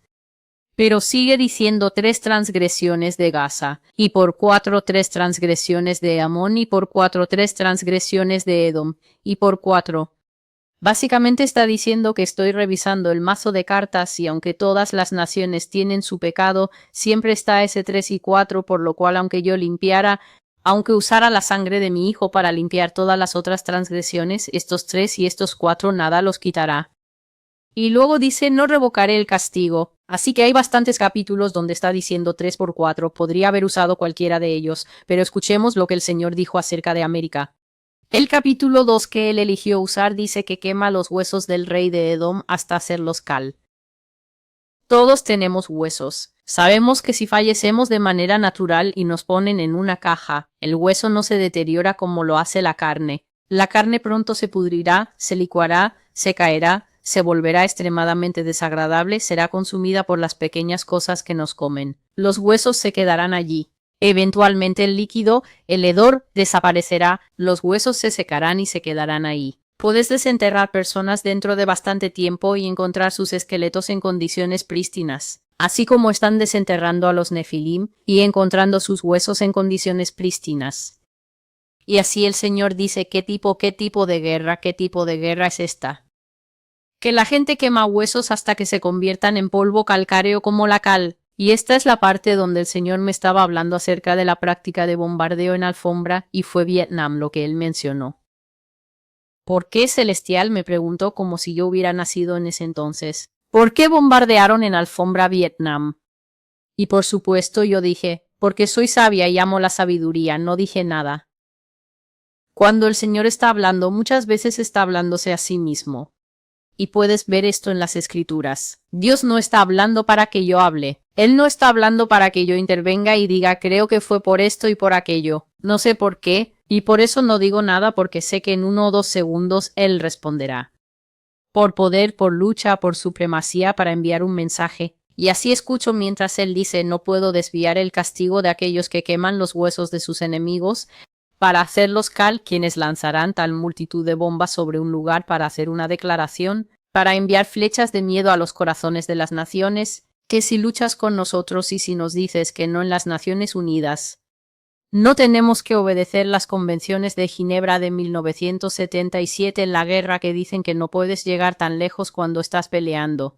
Pero sigue diciendo 3 transgresiones de Gaza, y por 4 3 transgresiones de Amón, y por 4 3 transgresiones de Edom, y por 4. Básicamente está diciendo que estoy revisando el mazo de cartas y aunque todas las naciones tienen su pecado, siempre está ese 3 y 4, por lo cual aunque yo limpiara, aunque usara la sangre de mi hijo para limpiar todas las otras transgresiones, estos 3 y estos 4 nada los quitará. Y luego dice, no revocaré el castigo. Así que hay bastantes capítulos donde está diciendo 3 por 4, podría haber usado cualquiera de ellos, pero escuchemos lo que el Señor dijo acerca de América. El capítulo 2 que él eligió usar dice que quema los huesos del rey de Edom hasta hacerlos cal. Todos tenemos huesos. Sabemos que si fallecemos de manera natural y nos ponen en una caja, el hueso no se deteriora como lo hace la carne. La carne pronto se pudrirá, se licuará, se caerá, se volverá extremadamente desagradable, será consumida por las pequeñas cosas que nos comen. Los huesos se quedarán allí. Eventualmente el líquido, el hedor, desaparecerá, los huesos se secarán y se quedarán ahí. Puedes desenterrar personas dentro de bastante tiempo y encontrar sus esqueletos en condiciones prístinas, así como están desenterrando a los nefilim y encontrando sus huesos en condiciones prístinas. Y así el Señor dice qué tipo de guerra es esta. Que la gente quema huesos hasta que se conviertan en polvo calcáreo como la cal. Y esta es la parte donde el Señor me estaba hablando acerca de la práctica de bombardeo en alfombra y fue Vietnam lo que él mencionó. ¿Por qué Celestial? Me preguntó como si yo hubiera nacido en ese entonces. ¿Por qué bombardearon en alfombra Vietnam? Y por supuesto yo dije, porque soy sabia y amo la sabiduría, no dije nada. Cuando el Señor está hablando, muchas veces está hablándose a sí mismo. Y puedes ver esto en las Escrituras. Dios no está hablando para que yo hable. Él no está hablando para que yo intervenga y diga creo que fue por esto y por aquello. No sé por qué, y por eso no digo nada porque sé que en 1 o 2 segundos Él responderá. Por poder, por lucha, por supremacía para enviar un mensaje. Y así escucho mientras Él dice no puedo desviar el castigo de aquellos que queman los huesos de sus enemigos, para hacerlos cal, quienes lanzarán tal multitud de bombas sobre un lugar para hacer una declaración, para enviar flechas de miedo a los corazones de las naciones, que si luchas con nosotros y si nos dices que no en las Naciones Unidas, no tenemos que obedecer las convenciones de Ginebra de 1977 en la guerra que dicen que no puedes llegar tan lejos cuando estás peleando.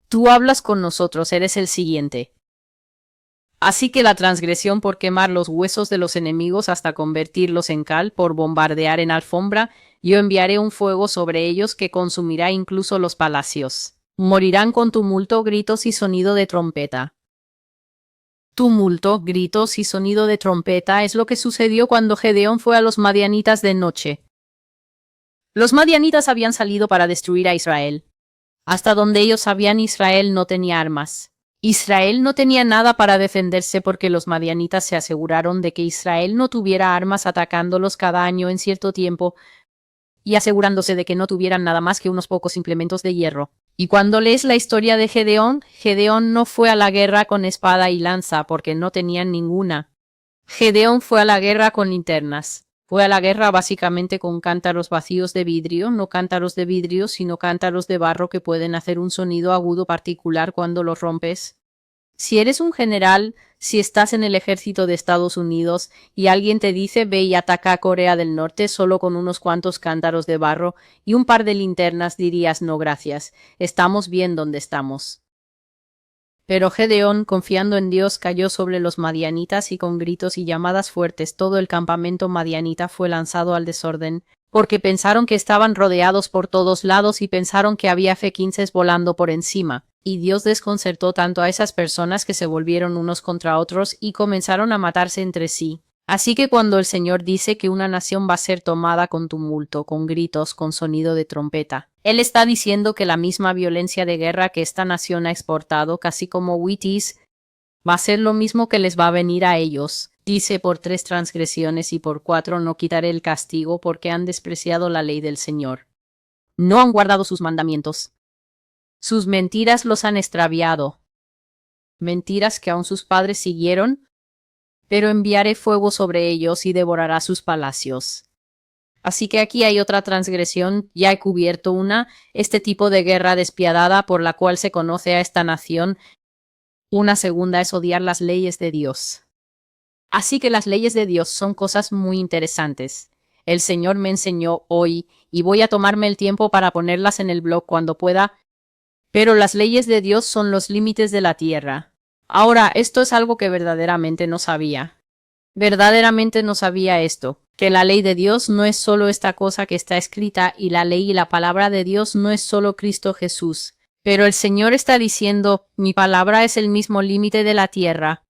Tú hablas con nosotros, eres el siguiente. Así que la transgresión por quemar los huesos de los enemigos hasta convertirlos en cal, por bombardear en alfombra, yo enviaré un fuego sobre ellos que consumirá incluso los palacios. Morirán con tumulto, gritos y sonido de trompeta. Tumulto, gritos y sonido de trompeta es lo que sucedió cuando Gedeón fue a los madianitas de noche. Los madianitas habían salido para destruir a Israel. Hasta donde ellos sabían, Israel no tenía armas. Israel no tenía nada para defenderse porque los madianitas se aseguraron de que Israel no tuviera armas atacándolos cada año en cierto tiempo y asegurándose de que no tuvieran nada más que unos pocos implementos de hierro. Y cuando lees la historia de Gedeón, Gedeón no fue a la guerra con espada y lanza porque no tenían ninguna. Gedeón fue a la guerra con linternas. Fue a la guerra básicamente con cántaros vacíos de vidrio, no cántaros de vidrio, sino cántaros de barro que pueden hacer un sonido agudo particular cuando los rompes. Si eres un general, si estás en el ejército de Estados Unidos y alguien te dice ve y ataca a Corea del Norte solo con unos cuantos cántaros de barro y un par de linternas, dirías no gracias, estamos bien donde estamos. Pero Gedeón, confiando en Dios, cayó sobre los madianitas y con gritos y llamadas fuertes todo el campamento madianita fue lanzado al desorden, porque pensaron que estaban rodeados por todos lados y pensaron que había F-15s volando por encima. Y Dios desconcertó tanto a esas personas que se volvieron unos contra otros y comenzaron a matarse entre sí. Así que cuando el Señor dice que una nación va a ser tomada con tumulto, con gritos, con sonido de trompeta, Él está diciendo que la misma violencia de guerra que esta nación ha exportado, casi como Wheaties, va a ser lo mismo que les va a venir a ellos. Dice, por 3 transgresiones y por 4 no quitaré el castigo porque han despreciado la ley del Señor. No han guardado sus mandamientos. Sus mentiras los han extraviado. Mentiras que aun sus padres siguieron, pero enviaré fuego sobre ellos y devorará sus palacios. Así que aquí hay otra transgresión, ya he cubierto una, este tipo de guerra despiadada por la cual se conoce a esta nación. Una segunda es odiar las leyes de Dios. Así que las leyes de Dios son cosas muy interesantes. El Señor me enseñó hoy, y voy a tomarme el tiempo para ponerlas en el blog cuando pueda, pero las leyes de Dios son los límites de la tierra. Ahora, esto es algo que verdaderamente no sabía. Verdaderamente no sabía esto, que la ley de Dios no es solo esta cosa que está escrita y la ley y la palabra de Dios no es solo Cristo Jesús. Pero el Señor está diciendo, mi palabra es el mismo límite de la tierra.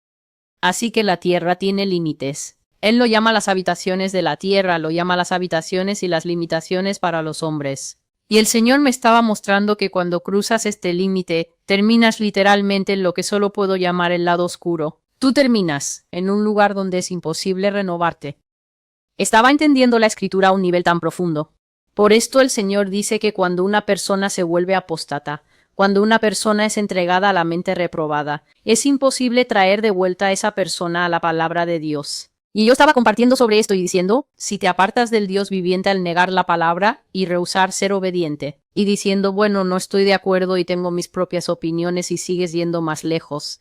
Así que la tierra tiene límites. Él lo llama las habitaciones de la tierra, lo llama las habitaciones y las limitaciones para los hombres. Y el Señor me estaba mostrando que cuando cruzas este límite, terminas literalmente en lo que solo puedo llamar el lado oscuro. Tú terminas en un lugar donde es imposible renovarte. Estaba entendiendo la escritura a un nivel tan profundo. Por esto el Señor dice que cuando una persona se vuelve apóstata, cuando una persona es entregada a la mente reprobada, es imposible traer de vuelta a esa persona a la palabra de Dios. Y yo estaba compartiendo sobre esto y diciendo, si te apartas del Dios viviente al negar la palabra y rehusar ser obediente, y diciendo, bueno, no estoy de acuerdo y tengo mis propias opiniones y sigues yendo más lejos,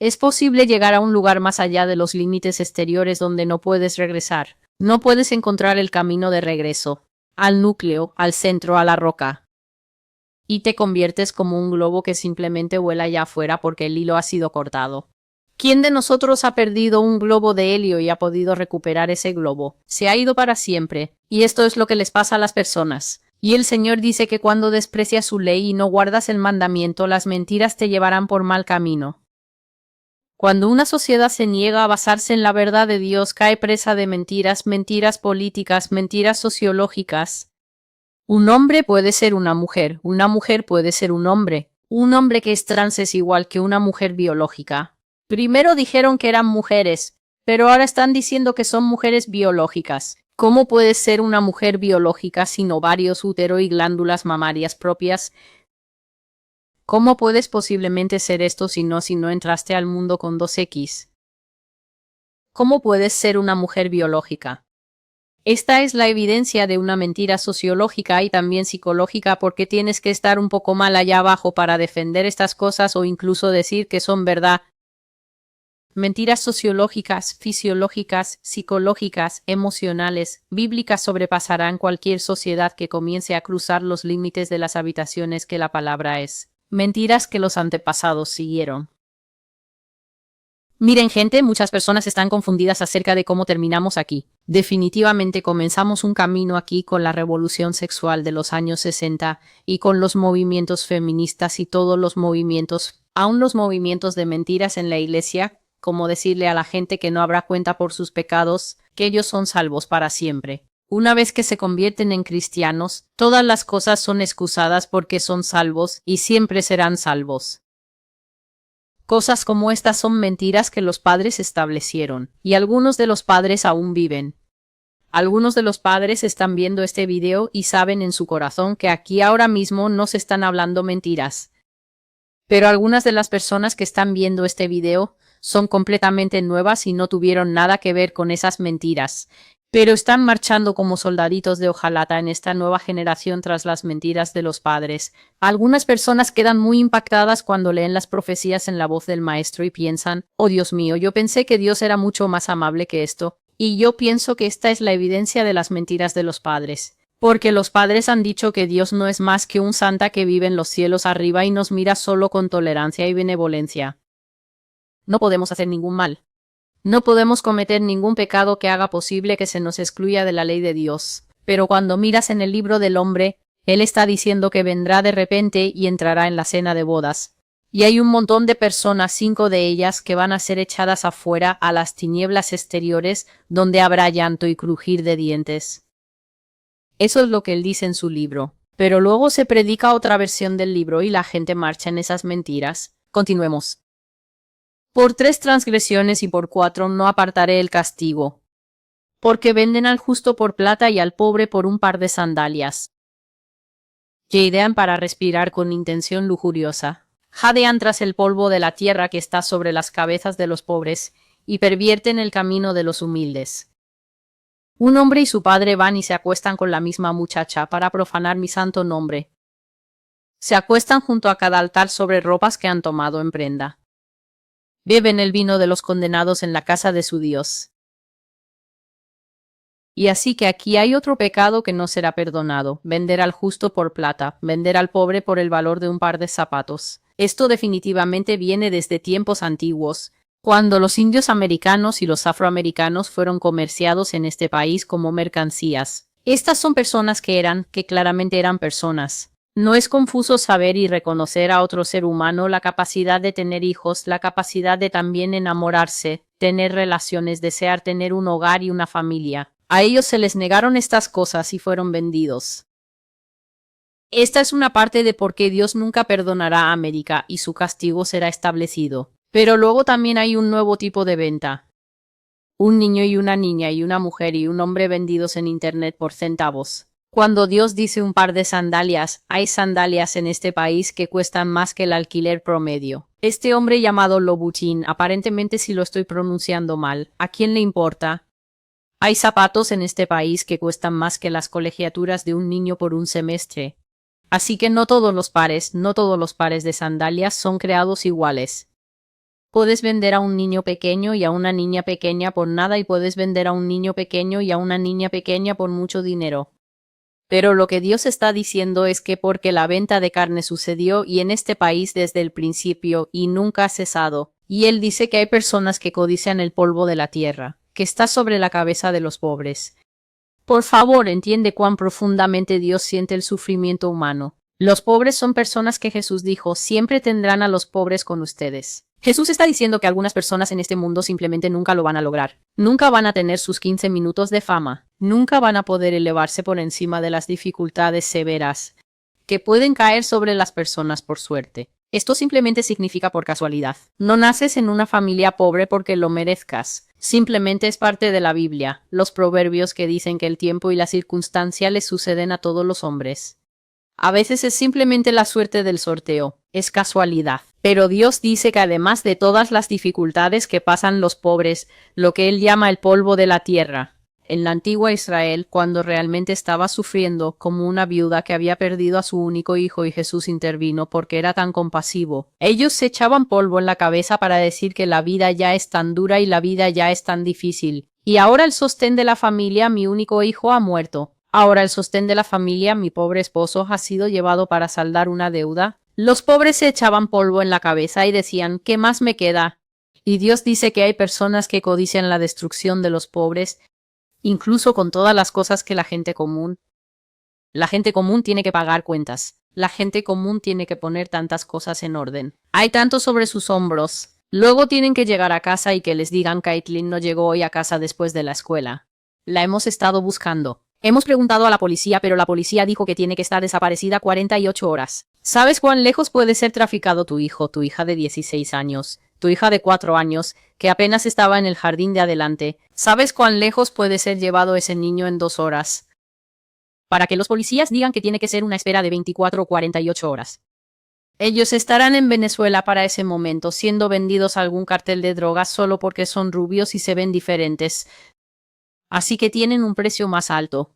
es posible llegar a un lugar más allá de los límites exteriores donde no puedes regresar. No puedes encontrar el camino de regreso, al núcleo, al centro, a la roca. Y te conviertes como un globo que simplemente vuela allá afuera porque el hilo ha sido cortado. ¿Quién de nosotros ha perdido un globo de helio y ha podido recuperar ese globo? Se ha ido para siempre. Y esto es lo que les pasa a las personas. Y el Señor dice que cuando desprecias su ley y no guardas el mandamiento, las mentiras te llevarán por mal camino. Cuando una sociedad se niega a basarse en la verdad de Dios, cae presa de mentiras, mentiras políticas, mentiras sociológicas. Un hombre puede ser una mujer puede ser un hombre que es trans es igual que una mujer biológica. Primero dijeron que eran mujeres, pero ahora están diciendo que son mujeres biológicas. ¿Cómo puedes ser una mujer biológica sin ovarios, útero y glándulas mamarias propias? ¿Cómo puedes posiblemente ser esto si no entraste al mundo con 2X? ¿Cómo puedes ser una mujer biológica? Esta es la evidencia de una mentira sociológica y también psicológica porque tienes que estar un poco mal allá abajo para defender estas cosas o incluso decir que son verdad. Mentiras sociológicas, fisiológicas, psicológicas, emocionales, bíblicas sobrepasarán cualquier sociedad que comience a cruzar los límites de las habitaciones que la palabra es. Mentiras que los antepasados siguieron. Miren, gente, muchas personas están confundidas acerca de cómo terminamos aquí. Definitivamente comenzamos un camino aquí con la revolución sexual de los años 60 y con los movimientos feministas y todos los movimientos, aun los movimientos de mentiras en la iglesia, como decirle a la gente que no habrá cuenta por sus pecados, que ellos son salvos para siempre. Una vez que se convierten en cristianos, todas las cosas son excusadas porque son salvos y siempre serán salvos. Cosas como estas son mentiras que los padres establecieron, y algunos de los padres aún viven. Algunos de los padres están viendo este video y saben en su corazón que aquí ahora mismo no se están hablando mentiras. Pero algunas de las personas que están viendo este video son completamente nuevas y no tuvieron nada que ver con esas mentiras. pero están marchando como soldaditos de hojalata en esta nueva generación tras las mentiras de los padres. Algunas personas quedan muy impactadas cuando leen las profecías en la voz del maestro y piensan, oh Dios mío, yo pensé que Dios era mucho más amable que esto. Y yo pienso que esta es la evidencia de las mentiras de los padres. Porque los padres han dicho que Dios no es más que un santa que vive en los cielos arriba y nos mira solo con tolerancia y benevolencia. No podemos hacer ningún mal. No podemos cometer ningún pecado que haga posible que se nos excluya de la ley de Dios. Pero cuando miras en el libro del hombre, él está diciendo que vendrá de repente y entrará en la cena de bodas. Y hay un montón de personas, 5 de ellas, que van a ser echadas afuera a las tinieblas exteriores, donde habrá llanto y crujir de dientes. Eso es lo que él dice en su libro. Pero luego se predica otra versión del libro y la gente marcha en esas mentiras. Continuemos. Por 3 transgresiones y por 4 no apartaré el castigo. Porque venden al justo por plata y al pobre por un par de sandalias. Jadean para respirar con intención lujuriosa. Jadean tras el polvo de la tierra que está sobre las cabezas de los pobres y pervierten el camino de los humildes. Un hombre y su padre van y se acuestan con la misma muchacha para profanar mi santo nombre. Se acuestan junto a cada altar sobre ropas que han tomado en prenda. Beben el vino de los condenados en la casa de su Dios. Y así que aquí hay otro pecado que no será perdonado, vender al justo por plata, vender al pobre por el valor de un par de zapatos. Esto definitivamente viene desde tiempos antiguos, cuando los indios americanos y los afroamericanos fueron comerciados en este país como mercancías. Estas son personas que claramente eran personas. No es confuso saber y reconocer a otro ser humano la capacidad de tener hijos, la capacidad de también enamorarse, tener relaciones, desear tener un hogar y una familia. A ellos se les negaron estas cosas y fueron vendidos. Esta es una parte de por qué Dios nunca perdonará a América y su castigo será establecido. Pero luego también hay un nuevo tipo de venta. Un niño y una niña y una mujer y un hombre vendidos en internet por centavos. Cuando Dios dice un par de sandalias, hay sandalias en este país que cuestan más que el alquiler promedio. Este hombre llamado Lobutin, aparentemente si lo estoy pronunciando mal, ¿a quién le importa? Hay zapatos en este país que cuestan más que las colegiaturas de un niño por un semestre. Así que no todos los pares de sandalias son creados iguales. Puedes vender a un niño pequeño y a una niña pequeña por nada y puedes vender a un niño pequeño y a una niña pequeña por mucho dinero. Pero lo que Dios está diciendo es que porque la venta de carne sucedió y en este país desde el principio y nunca ha cesado, y Él dice que hay personas que codician el polvo de la tierra, que está sobre la cabeza de los pobres. Por favor, entiende cuán profundamente Dios siente el sufrimiento humano. Los pobres son personas que Jesús dijo, siempre tendrán a los pobres con ustedes. Jesús está diciendo que algunas personas en este mundo simplemente nunca lo van a lograr. Nunca van a tener sus 15 minutos de fama. Nunca van a poder elevarse por encima de las dificultades severas que pueden caer sobre las personas por suerte. Esto simplemente significa por casualidad. No naces en una familia pobre porque lo merezcas. Simplemente es parte de la Biblia, los proverbios que dicen que el tiempo y la circunstancia le suceden a todos los hombres. A veces es simplemente la suerte del sorteo, es casualidad. Pero Dios dice que además de todas las dificultades que pasan los pobres, lo que Él llama el polvo de la tierra, en la antigua Israel, cuando realmente estaba sufriendo como una viuda que había perdido a su único hijo y Jesús intervino porque era tan compasivo. Ellos se echaban polvo en la cabeza para decir que la vida ya es tan dura y la vida ya es tan difícil. Y ahora el sostén de la familia, mi único hijo, ha muerto. Ahora el sostén de la familia, mi pobre esposo, ha sido llevado para saldar una deuda. Los pobres se echaban polvo en la cabeza y decían, ¿qué más me queda? Y Dios dice que hay personas que codician la destrucción de los pobres, incluso con todas las cosas que la gente común tiene que pagar cuentas. La gente común tiene que poner tantas cosas en orden. Hay tanto sobre sus hombros. Luego tienen que llegar a casa y que les digan Caitlin no llegó hoy a casa después de la escuela. La hemos estado buscando. Hemos preguntado a la policía, pero la policía dijo que tiene que estar desaparecida 48 horas. ¿Sabes cuán lejos puede ser traficado tu hijo, tu hija de 16 años, tu hija de 4 años, que apenas estaba en el jardín de adelante? ¿Sabes cuán lejos puede ser llevado ese niño en 2 horas? Para que los policías digan que tiene que ser una espera de 24 o 48 horas. Ellos estarán en Venezuela para ese momento, siendo vendidos a algún cartel de drogas solo porque son rubios y se ven diferentes. así que tienen un precio más alto.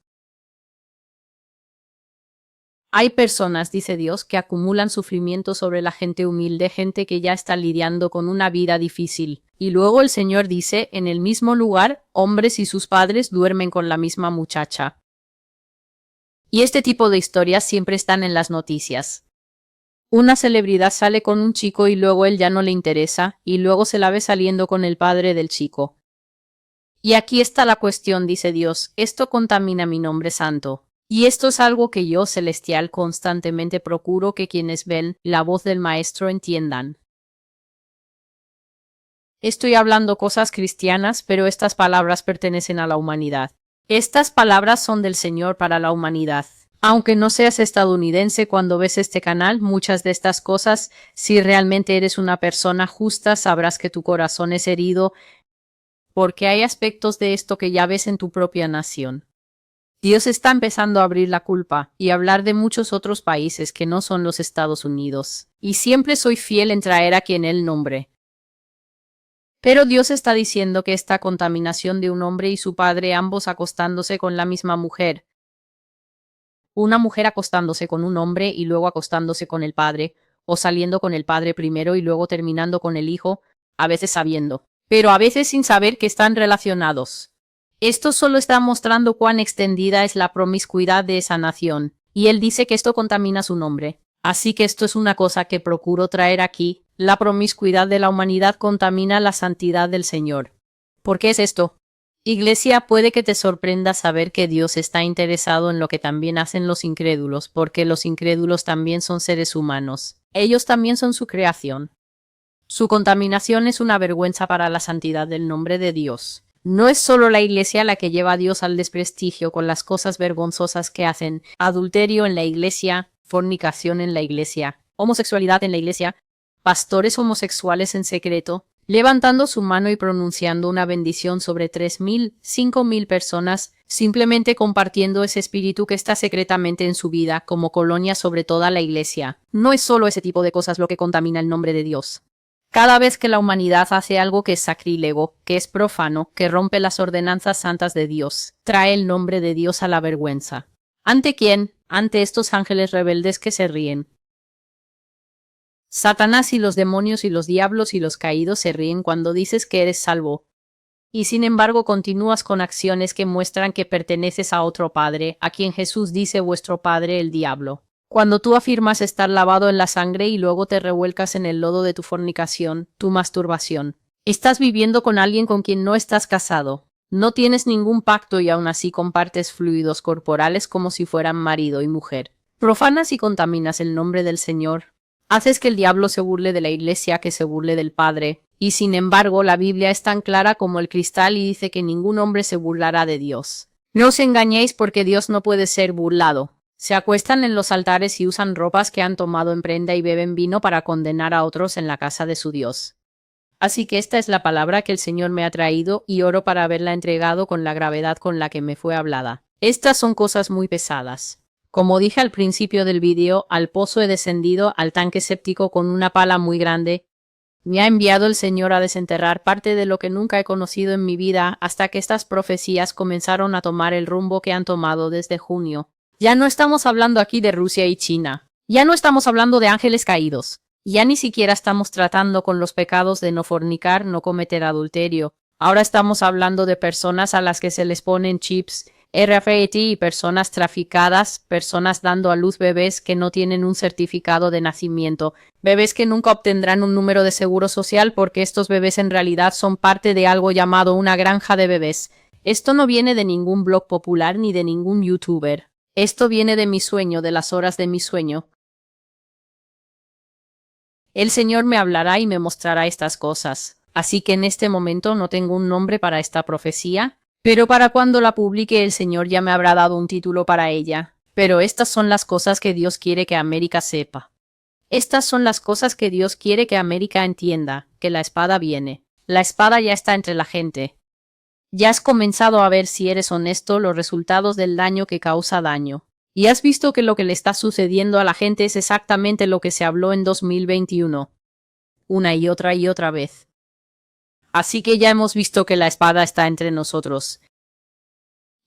Hay personas, dice Dios, que acumulan sufrimiento sobre la gente humilde, gente que ya está lidiando con una vida difícil. Y luego el Señor dice, en el mismo lugar, hombres y sus padres duermen con la misma muchacha. Y este tipo de historias siempre están en las noticias. Una celebridad sale con un chico y luego él ya no le interesa, y luego se la ve saliendo con el padre del chico. Y aquí está la cuestión, dice Dios, esto contamina mi nombre santo. Y esto es algo que yo, celestial, constantemente procuro que quienes ven la voz del Maestro entiendan. Estoy hablando cosas cristianas, pero estas palabras pertenecen a la humanidad. Estas palabras son del Señor para la humanidad. Aunque no seas estadounidense cuando ves este canal, muchas de estas cosas, si realmente eres una persona justa, sabrás que tu corazón es herido, porque hay aspectos de esto que ya ves en tu propia nación. Dios está empezando a abrir la culpa y hablar de muchos otros países que no son los Estados Unidos. Y siempre soy fiel en traer a quien Él nombre. Pero Dios está diciendo que esta contaminación de un hombre y su padre ambos acostándose con la misma mujer, una mujer acostándose con un hombre y luego acostándose con el padre, o saliendo con el padre primero y luego terminando con el hijo, a veces sabiendo, pero a veces sin saber que están relacionados. Esto solo está mostrando cuán extendida es la promiscuidad de esa nación, y él dice que esto contamina su nombre. Así que esto es una cosa que procuro traer aquí, la promiscuidad de la humanidad contamina la santidad del Señor. ¿Por qué es esto? Iglesia, puede que te sorprenda saber que Dios está interesado en lo que también hacen los incrédulos, porque los incrédulos también son seres humanos. Ellos también son su creación. Su contaminación es una vergüenza para la santidad del nombre de Dios. No es solo la Iglesia la que lleva a Dios al desprestigio con las cosas vergonzosas que hacen: adulterio en la Iglesia, fornicación en la Iglesia, homosexualidad en la Iglesia, pastores homosexuales en secreto, levantando su mano y pronunciando una bendición sobre 3,000, 5,000 personas, simplemente compartiendo ese espíritu que está secretamente en su vida como colonia sobre toda la Iglesia. No es solo ese tipo de cosas lo que contamina el nombre de Dios. Cada vez que la humanidad hace algo que es sacrílego, que es profano, que rompe las ordenanzas santas de Dios, trae el nombre de Dios a la vergüenza. ¿Ante quién? Ante estos ángeles rebeldes que se ríen. Satanás y los demonios y los diablos y los caídos se ríen cuando dices que eres salvo. Y sin embargo continúas con acciones que muestran que perteneces a otro padre, a quien Jesús dice vuestro padre el diablo. Cuando tú afirmas estar lavado en la sangre y luego te revuelcas en el lodo de tu fornicación, tu masturbación. Estás viviendo con alguien con quien no estás casado. No tienes ningún pacto y aún así compartes fluidos corporales como si fueran marido y mujer. Profanas y contaminas el nombre del Señor. Haces que el diablo se burle de la Iglesia, que se burle del Padre. Y sin embargo, la Biblia es tan clara como el cristal y dice que ningún hombre se burlará de Dios. No os engañéis, porque Dios no puede ser burlado. Se acuestan en los altares y usan ropas que han tomado en prenda y beben vino para condenar a otros en la casa de su Dios. Así que esta es la palabra que el Señor me ha traído y oro para haberla entregado con la gravedad con la que me fue hablada. Estas son cosas muy pesadas. Como dije al principio del vídeo, al pozo he descendido, al tanque séptico con una pala muy grande. Me ha enviado el Señor a desenterrar parte de lo que nunca he conocido en mi vida hasta que estas profecías comenzaron a tomar el rumbo que han tomado desde junio. Ya no estamos hablando aquí de Rusia y China. Ya no estamos hablando de ángeles caídos. Ya ni siquiera estamos tratando con los pecados de no fornicar, no cometer adulterio. Ahora estamos hablando de personas a las que se les ponen chips RFID y personas traficadas, personas dando a luz bebés que no tienen un certificado de nacimiento, bebés que nunca obtendrán un número de seguro social porque estos bebés en realidad son parte de algo llamado una granja de bebés. Esto no viene de ningún blog popular ni de ningún youtuber. Esto viene de mi sueño, de las horas de mi sueño. El Señor me hablará y me mostrará estas cosas. Así que en este momento no tengo un nombre para esta profecía, pero para cuando la publique el Señor ya me habrá dado un título para ella. Pero estas son las cosas que Dios quiere que América sepa. Estas son las cosas que Dios quiere que América entienda, que la espada viene. La espada ya está entre la gente. Ya has comenzado a ver, si eres honesto, los resultados del daño que causa daño. Y has visto que lo que le está sucediendo a la gente es exactamente lo que se habló en 2021. Una y otra vez. Así que ya hemos visto que la espada está entre nosotros.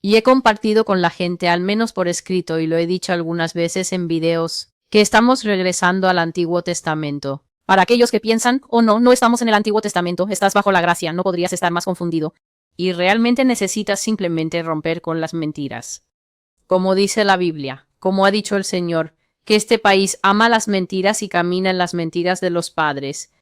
Y he compartido con la gente, al menos por escrito, y lo he dicho algunas veces en videos, que estamos regresando al Antiguo Testamento. Para aquellos que piensan, oh no, no estamos en el Antiguo Testamento, estás bajo la gracia, no podrías estar más confundido. Y realmente necesitas simplemente romper con las mentiras. Como dice la Biblia, como ha dicho el Señor, que este país ama las mentiras y camina en las mentiras de los padres.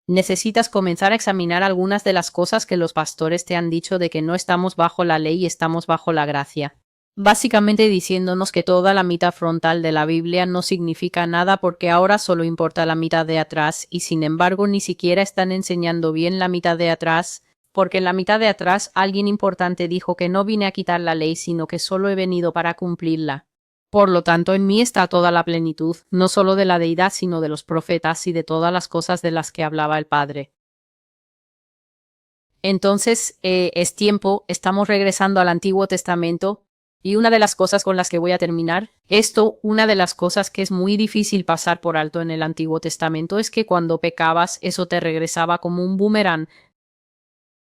Necesitas comenzar a examinar algunas de las cosas que los pastores te han dicho de que no estamos bajo la ley y estamos bajo la gracia. Básicamente diciéndonos que toda la mitad frontal de la Biblia no significa nada porque ahora solo importa la mitad de atrás y sin embargo ni siquiera están enseñando bien la mitad de atrás, porque en la mitad de atrás alguien importante dijo que no vine a quitar la ley sino que solo he venido para cumplirla. Por lo tanto, en mí está toda la plenitud, no solo de la deidad, sino de los profetas y de todas las cosas de las que hablaba el Padre. Entonces, es tiempo, estamos regresando al Antiguo Testamento, y una de las cosas con las que voy a terminar, una de las cosas que es muy difícil pasar por alto en el Antiguo Testamento es que cuando pecabas, eso te regresaba como un boomerang.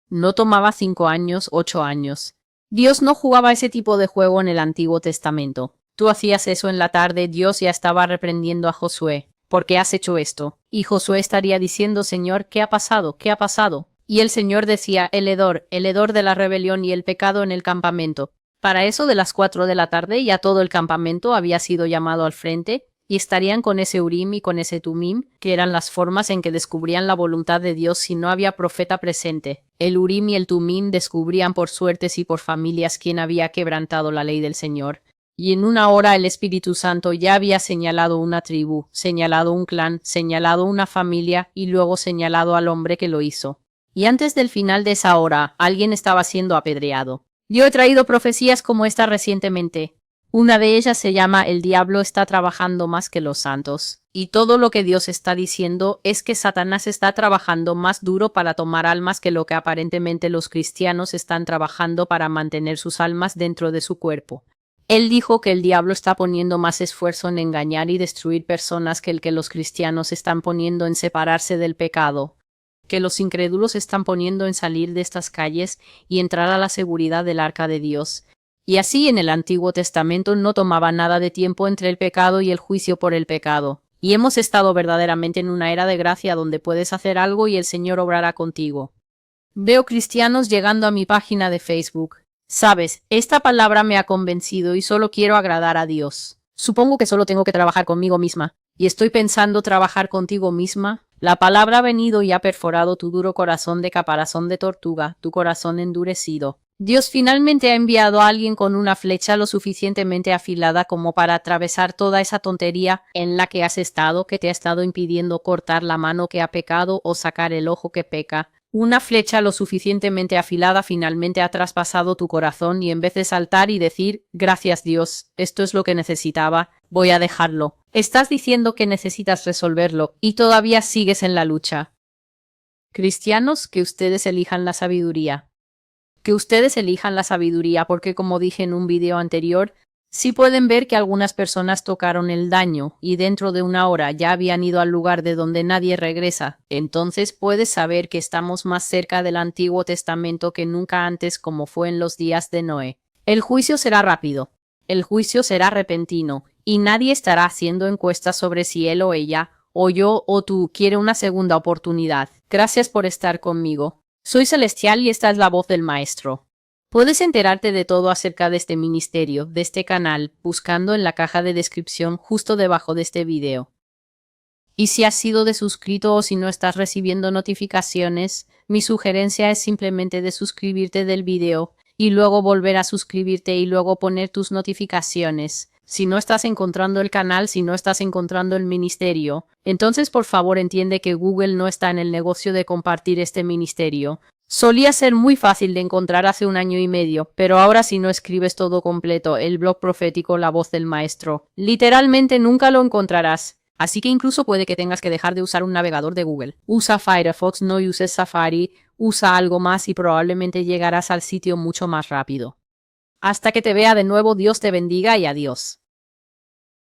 No tomaba 5 años, 8 años. Dios no jugaba ese tipo de juego en el Antiguo Testamento. Tú hacías eso en la tarde, Dios ya estaba reprendiendo a Josué. ¿Por qué has hecho esto? Y Josué estaría diciendo, Señor, ¿qué ha pasado? ¿Qué ha pasado? Y el Señor decía, el hedor de la rebelión y el pecado en el campamento. Para eso de las 4 de la tarde ya todo el campamento había sido llamado al frente, y estarían con ese Urim y con ese Tumim, que eran las formas en que descubrían la voluntad de Dios si no había profeta presente. El Urim y el Tumim descubrían por suertes y por familias quién había quebrantado la ley del Señor. Y en una hora el Espíritu Santo ya había señalado una tribu, señalado un clan, señalado una familia y luego señalado al hombre que lo hizo. Y antes del final de esa hora, alguien estaba siendo apedreado. Yo he traído profecías como esta recientemente. Una de ellas se llama El diablo está trabajando más que los santos. Y todo lo que Dios está diciendo es que Satanás está trabajando más duro para tomar almas que lo que aparentemente los cristianos están trabajando para mantener sus almas dentro de su cuerpo. Él dijo que el diablo está poniendo más esfuerzo en engañar y destruir personas que el que los cristianos están poniendo en separarse del pecado, que los incrédulos están poniendo en salir de estas calles y entrar a la seguridad del arca de Dios. Y así en el Antiguo Testamento no tomaba nada de tiempo entre el pecado y el juicio por el pecado. Y hemos estado verdaderamente en una era de gracia donde puedes hacer algo y el Señor obrará contigo. Veo cristianos llegando a mi página de Facebook. Sabes, esta palabra me ha convencido y solo quiero agradar a Dios. Supongo que solo tengo que trabajar conmigo misma. Y estoy pensando trabajar contigo misma. La palabra ha venido y ha perforado tu duro corazón de caparazón de tortuga, tu corazón endurecido. Dios finalmente ha enviado a alguien con una flecha lo suficientemente afilada como para atravesar toda esa tontería en la que has estado, que te ha estado impidiendo cortar la mano que ha pecado o sacar el ojo que peca. Una flecha lo suficientemente afilada finalmente ha traspasado tu corazón y en vez de saltar y decir, gracias Dios, esto es lo que necesitaba, voy a dejarlo. Estás diciendo que necesitas resolverlo y todavía sigues en la lucha. Cristianos, que ustedes elijan la sabiduría. Que ustedes elijan la sabiduría porque como dije en un video anterior, sí pueden ver que algunas personas tocaron el daño y dentro de una hora ya habían ido al lugar de donde nadie regresa. Entonces puedes saber que estamos más cerca del Antiguo Testamento que nunca antes como fue en los días de Noé. El juicio será rápido, el juicio será repentino y nadie estará haciendo encuestas sobre si él o ella, o yo o tú quiere una segunda oportunidad. Gracias por estar conmigo. Soy Celestial y esta es la voz del Maestro. Puedes enterarte de todo acerca de este ministerio, de este canal, buscando en la caja de descripción justo debajo de este video. Y si has sido desuscrito o si no estás recibiendo notificaciones, mi sugerencia es simplemente de suscribirte del video y luego volver a suscribirte y luego poner tus notificaciones. Si no estás encontrando el canal, si no estás encontrando el ministerio, entonces por favor entiende que Google no está en el negocio de compartir este ministerio. Solía ser muy fácil de encontrar hace 1 año y medio, pero ahora si no escribes todo completo, el blog profético La Voz del Maestro, literalmente nunca lo encontrarás. Así que incluso puede que tengas que dejar de usar un navegador de Google. Usa Firefox, no uses Safari, usa algo más y probablemente llegarás al sitio mucho más rápido. Hasta que te vea de nuevo, Dios te bendiga y adiós.